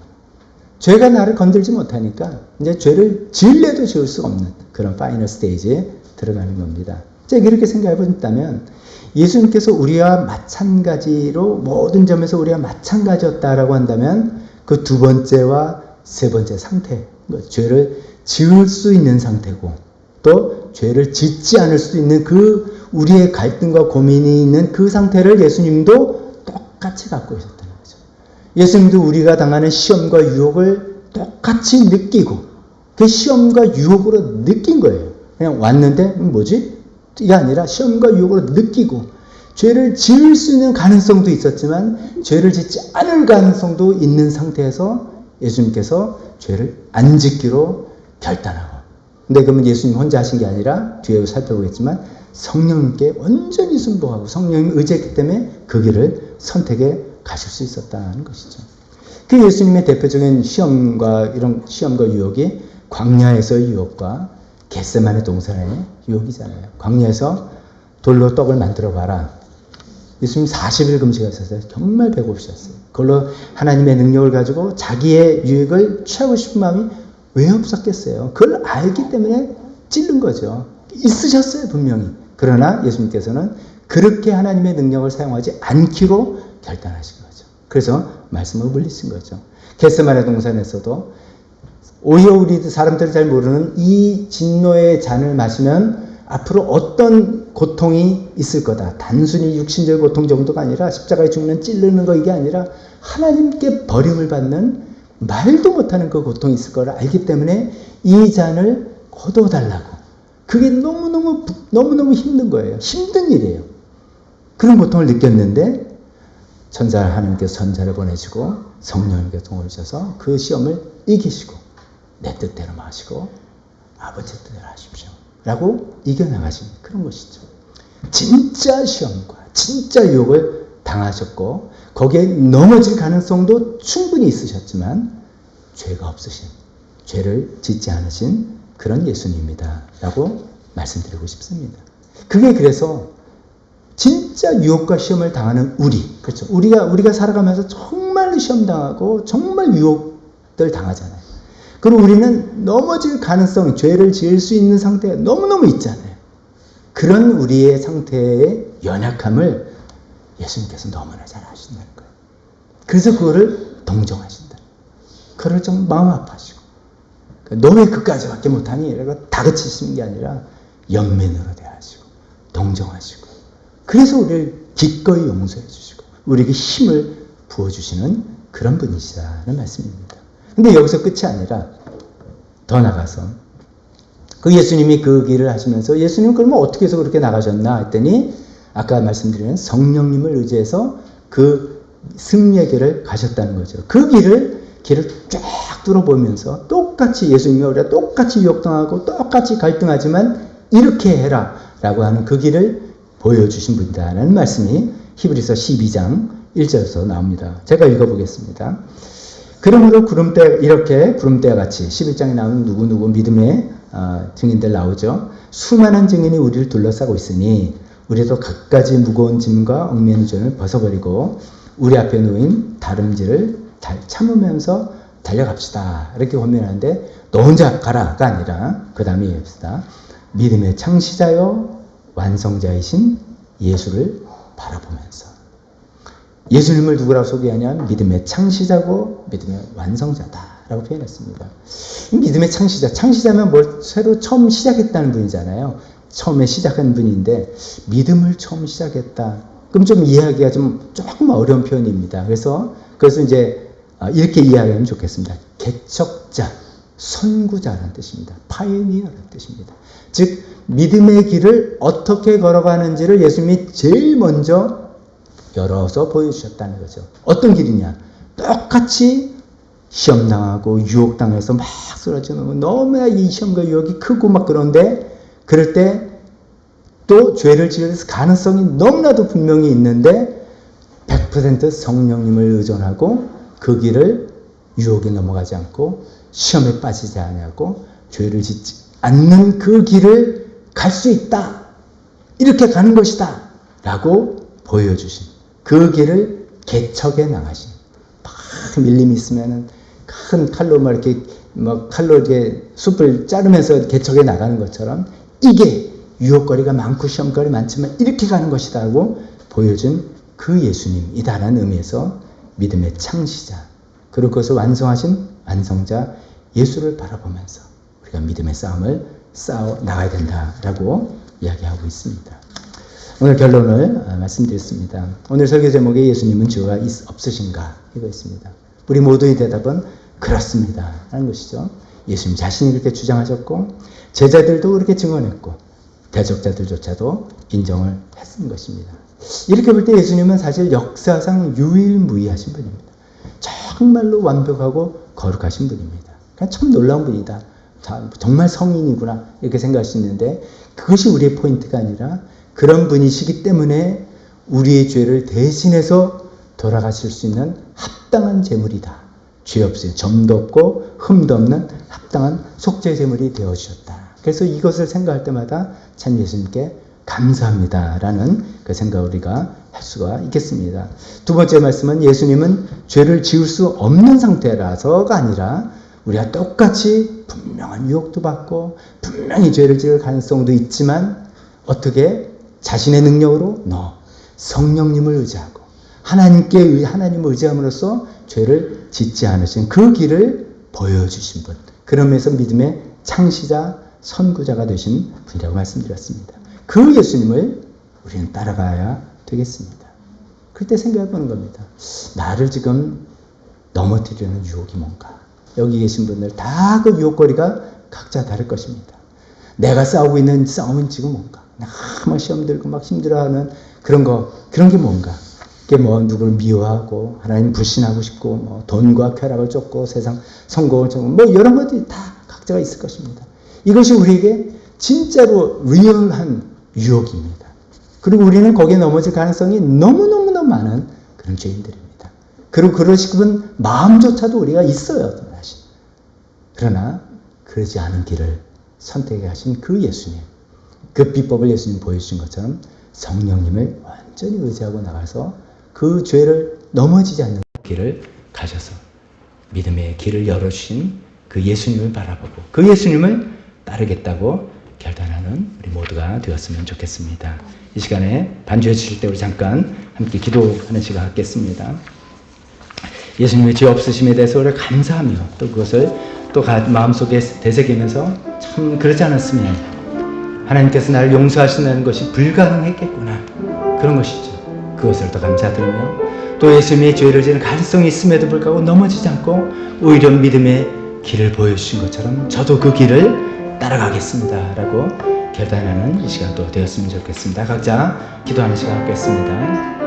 죄가 나를 건들지 못하니까 이제 죄를 지을래도 지을 수가 없는 그런 파이널 스테이지에 들어가는 겁니다. 제가 이렇게 생각해 본다면 예수님께서 우리와 마찬가지로 모든 점에서 우리와 마찬가지였다라고 한다면 그 두 번째와 세 번째 상태, 죄를 지을 수 있는 상태고 또 죄를 짓지 않을 수 있는 그 우리의 갈등과 고민이 있는 그 상태를 예수님도 똑같이 갖고 계셨다는 거죠. 예수님도 우리가 당하는 시험과 유혹을 똑같이 느끼고 그 시험과 유혹으로 느낀 거예요. 그냥 왔는데 뭐지? 이게 아니라 시험과 유혹으로 느끼고 죄를 지을 수 있는 가능성도 있었지만 죄를 짓지 않을 가능성도 있는 상태에서 예수님께서 죄를 안 짓기로 결단하고. 근데 그러면 예수님 혼자 하신 게 아니라 뒤에 살펴보겠지만 성령님께 완전히 순복하고 성령님 의지했기 때문에 그 길을 선택해 가실 수 있었다는 것이죠. 그 예수님의 대표적인 시험과 이런 시험과 유혹이 광야에서의 유혹과 겟세마네 동산의 유혹이잖아요. 광야에서 돌로 떡을 만들어 봐라. 예수님 40일 금식하셨어요. 정말 배고프셨어요. 그걸로 하나님의 능력을 가지고 자기의 유익을 취하고 싶은 마음이 왜 없었겠어요? 그걸 알기 때문에 찔른 거죠. 있으셨어요, 분명히. 그러나 예수님께서는 그렇게 하나님의 능력을 사용하지 않기로 결단하신 거죠. 그래서 말씀을 물리신 거죠. 겟세마네 동산에서도 오히려 우리 사람들이 잘 모르는 이 진노의 잔을 마시면 앞으로 어떤 고통이 있을 거다. 단순히 육신적 고통 정도가 아니라 십자가에 죽는 찔르는 거 이게 아니라 하나님께 버림을 받는 말도 못하는 그 고통이 있을 거를 알기 때문에 이 잔을 거둬달라고. 그게 너무너무 힘든 거예요. 힘든 일이에요. 그런 고통을 느꼈는데 하나님께서 천사를 보내시고 성령님께서 도움을 주셔서 그 시험을 이기시고 내 뜻대로 마시고 아버지 뜻대로 하십시오. 라고 이겨나가신 그런 것이죠. 진짜 시험과 진짜 유혹을 당하셨고 거기에 넘어질 가능성도 충분히 있으셨지만 죄가 없으신, 죄를 짓지 않으신 그런 예수님입니다. 라고 말씀드리고 싶습니다. 그게 그래서 진짜 유혹과 시험을 당하는 그렇죠. 우리가 살아가면서 정말 시험당하고 정말 유혹들 당하잖아요. 그리고 우리는 넘어질 가능성이 죄를 지을 수 있는 상태가 너무너무 있잖아요. 그런 우리의 상태의 연약함을 예수님께서 너무나 잘 아신다는 거예요. 그래서 그거를 동정하신다. 그걸 좀 마음 아파하시고 너 왜 그까지밖에 못하니? 이러고 다그치시는 게 아니라 연민으로 대하시고 동정하시고 그래서 우리를 기꺼이 용서해 주시고 우리에게 힘을 부어주시는 그런 분이시라는 말씀입니다. 근데 여기서 끝이 아니라 더 나가서 그 예수님이 그 길을 하시면서 예수님 그러면 어떻게 해서 그렇게 나가셨나 했더니 아까 말씀드린 성령님을 의지해서 그 승리의 길을 가셨다는 거죠. 그 길을 쫙 뚫어보면서 똑같이 예수님과 우리가 똑같이 유혹당하고 똑같이 갈등하지만 이렇게 해라 라고 하는 그 길을 보여주신 분이다라는 말씀이 히브리서 12장 1절에서 나옵니다. 제가 읽어보겠습니다. 그러므로 이렇게 구름대와 같이 11장에 나오는 누구 믿음의 증인들 나오죠. 수많은 증인이 우리를 둘러싸고 있으니 우리도 갖가지 무거운 짐과 얽매이는 죄를 벗어버리고 우리 앞에 놓인 다름질을 참으면서 달려갑시다. 이렇게 권면하는데 너 혼자 가라가 아니라 그 다음에 얘기합시다. 믿음의 창시자요 완성자이신 예수를 바라보면서 예수님을 누구라고 소개하냐면 믿음의 창시자고 믿음의 완성자다라고 표현했습니다. 믿음의 창시자면 뭘 새로 처음 시작했다는 분이잖아요. 처음에 시작한 분인데 믿음을 처음 시작했다. 그럼 좀 이해하기가 조금 어려운 표현입니다. 그래서 이제 이렇게 이해하면 좋겠습니다. 개척자, 선구자라는 뜻입니다. 파이니어라는 뜻입니다. 즉 믿음의 길을 어떻게 걸어가는지를 예수님이 제일 먼저 열어서 보여주셨다는 거죠. 어떤 길이냐? 똑같이 시험당하고 유혹당해서 막 쓰러지는 너무나 이 시험과 유혹이 크고 막 그런데 그럴 때 또 죄를 지을 가능성이 너무나도 분명히 있는데 100% 성령님을 의존하고 그 길을 유혹에 넘어가지 않고 시험에 빠지지 않고 죄를 짓지 않는 그 길을 갈 수 있다. 이렇게 가는 것이다. 라고 보여주신 그 길을 개척해 나가신 막 밀림이 있으면은 큰 칼로 칼로 이렇게 숲을 자르면서 개척해 나가는 것처럼 이게 유혹거리가 많고 시험거리 많지만 이렇게 가는 것이다고 보여준 그 예수님이다라는 의미에서 믿음의 창시자 그리고 그것을 완성하신 완성자 예수를 바라보면서 우리가 믿음의 싸움을 싸워 나가야 된다라고 이야기하고 있습니다. 오늘 결론을 말씀드렸습니다. 오늘 설교 제목에 예수님은 죄가 없으신가 이거였습니다. 우리 모두의 대답은 그렇습니다 하는 것이죠. 예수님 자신이 그렇게 주장하셨고 제자들도 그렇게 증언했고 대적자들조차도 인정을 했은 것입니다. 이렇게 볼 때 예수님은 사실 역사상 유일무이하신 분입니다. 정말로 완벽하고 거룩하신 분입니다. 그러니까 참 놀라운 분이다. 정말 성인이구나 이렇게 생각할 수 있는데 그것이 우리의 포인트가 아니라 그런 분이시기 때문에 우리의 죄를 대신해서 돌아가실 수 있는 합당한 제물이다. 죄 없어요. 점도 없고 흠도 없는 합당한 속죄 제물이 되어주셨다. 그래서 이것을 생각할 때마다 참 예수님께 감사합니다라는 그 생각을 우리가 할 수가 있겠습니다. 두 번째 말씀은 예수님은 죄를 지을 수 없는 상태라서가 아니라 우리가 똑같이 분명한 유혹도 받고 분명히 죄를 지을 가능성도 있지만 어떻게 자신의 능력으로 성령님을 의지하고 하나님을 의지함으로써 죄를 짓지 않으신 그 길을 보여주신 분, 그러면서 믿음의 창시자 선구자가 되신 분이라고 말씀드렸습니다. 그 예수님을 우리는 따라가야 되겠습니다. 그때 생각해 보는 겁니다. 나를 지금 넘어뜨리는 유혹이 뭔가. 여기 계신 분들 다 그 유혹거리가 각자 다를 것입니다. 내가 싸우고 있는 싸움은 지금 뭔가. 막 시험 들고 막 힘들어하는 그런 게 뭔가. 그게 누구를 미워하고 하나님 불신하고 싶고 돈과 쾌락을 쫓고 세상 성공을 쫓고 이런 것들이 다 각자가 있을 것입니다. 이것이 우리에게 진짜로 리얼한 유혹입니다. 그리고 우리는 거기에 넘어질 가능성이 너무너무 많은 그런 죄인들입니다. 그리고 그러시는 마음조차도 우리가 있어요. 사실. 그러나 그러지 않은 길을 선택해 하신 그 예수님, 그 비법을 예수님 보여주신 것처럼 성령님을 완전히 의지하고 나가서 그 죄를 넘어지지 않는 길을 가셔서 믿음의 길을 열어주신 그 예수님을 바라보고 그 예수님을 따르겠다고 결단하는 우리 모두가 되었으면 좋겠습니다. 이 시간에 반주해 주실 때 우리 잠깐 함께 기도하는 시간 갖겠습니다. 예수님의 죄 없으심에 대해서 우리가 감사하며 또 그것을 또 마음속에 되새기면서 참 그러지 않았으면 하나님께서 나를 용서하신다는 것이 불가능했겠구나. 그런 것이죠. 그것을 더 감사드리며 또 예수님의 죄를 지는 가능성이 있음에도 불구하고 넘어지지 않고 오히려 믿음의 길을 보여주신 것처럼 저도 그 길을 따라가겠습니다 라고 결단하는 이 시간도 되었으면 좋겠습니다. 각자 기도하는 시간 갖겠습니다.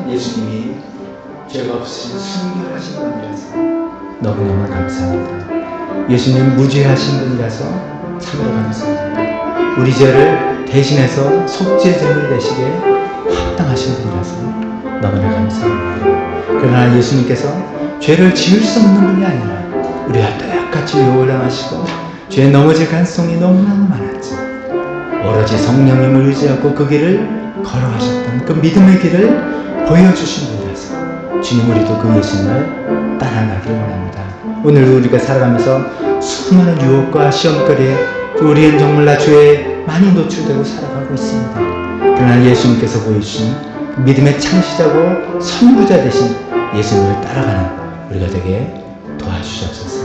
예수님이 죄가 없으신 순결하신 분이라서 너무너무 감사합니다. 예수님 무죄하신 분이라서 참으로 감사합니다. 우리 죄를 대신해서 속죄제물 되시게 합당하신 분이라서 너무나 감사합니다. 그러나 예수님께서 죄를 지을 수 없는 분이 아니라 우리가 똑같이 유혹을 당하시고 죄에 넘어질 가능성이 너무나 많았지. 오로지 성령님을 의지하고 그 길을 걸어가셨던 그 믿음의 길을 보여주신 분이라서 주님 우리도 그 예수님을 따라가길 원합니다. 오늘 우리가 살아가면서 수많은 유혹과 시험거리에 우리는 정말 나 죄에 많이 노출되고 살아가고 있습니다. 그러나 예수님께서 보여주신 그 믿음의 창시자고 선구자 되신 예수님을 따라가는 우리가 되게 도와주시옵소서.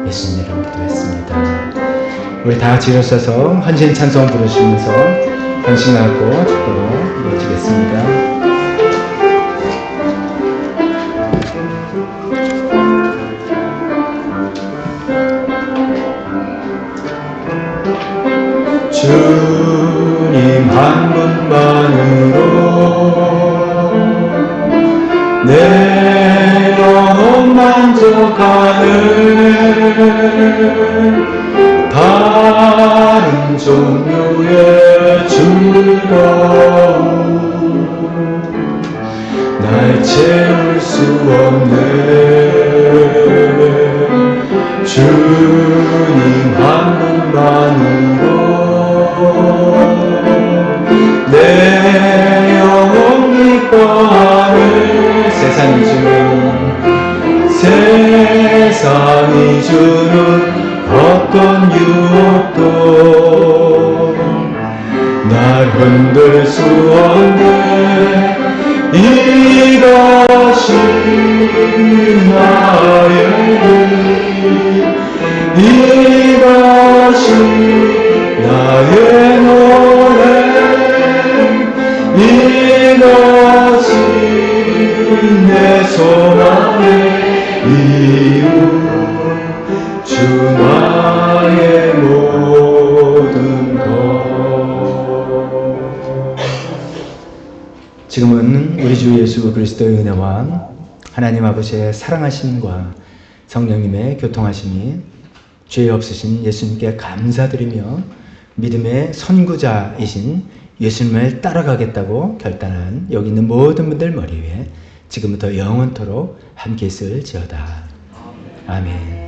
예수님 이름 기도했습니다. 우리 다 같이 일어서서 헌신 찬송 부르시면서 헌신하고 축도로 이루어지겠습니다.
주님 한 분만으로 내 영혼 만족하는 다른 종류의 즐거움 날 채울 수 없네. 주님 한 분만으로 주는 어떤 유혹도 날 흔들 수 없네. 이것이 나의 길, 이것이 나의 노래, 이것이 내 소망의 이유, 주 나의 모든 것.
지금은 우리 주 예수 그리스도의 은혜와 하나님 아버지의 사랑하심과 성령님의 교통하심이 죄 없으신 예수님께 감사드리며 믿음의 선구자이신 예수님을 따라가겠다고 결단한 여기 있는 모든 분들 머리 위에 지금부터 영원토록 함께 있을지어다. 아멘.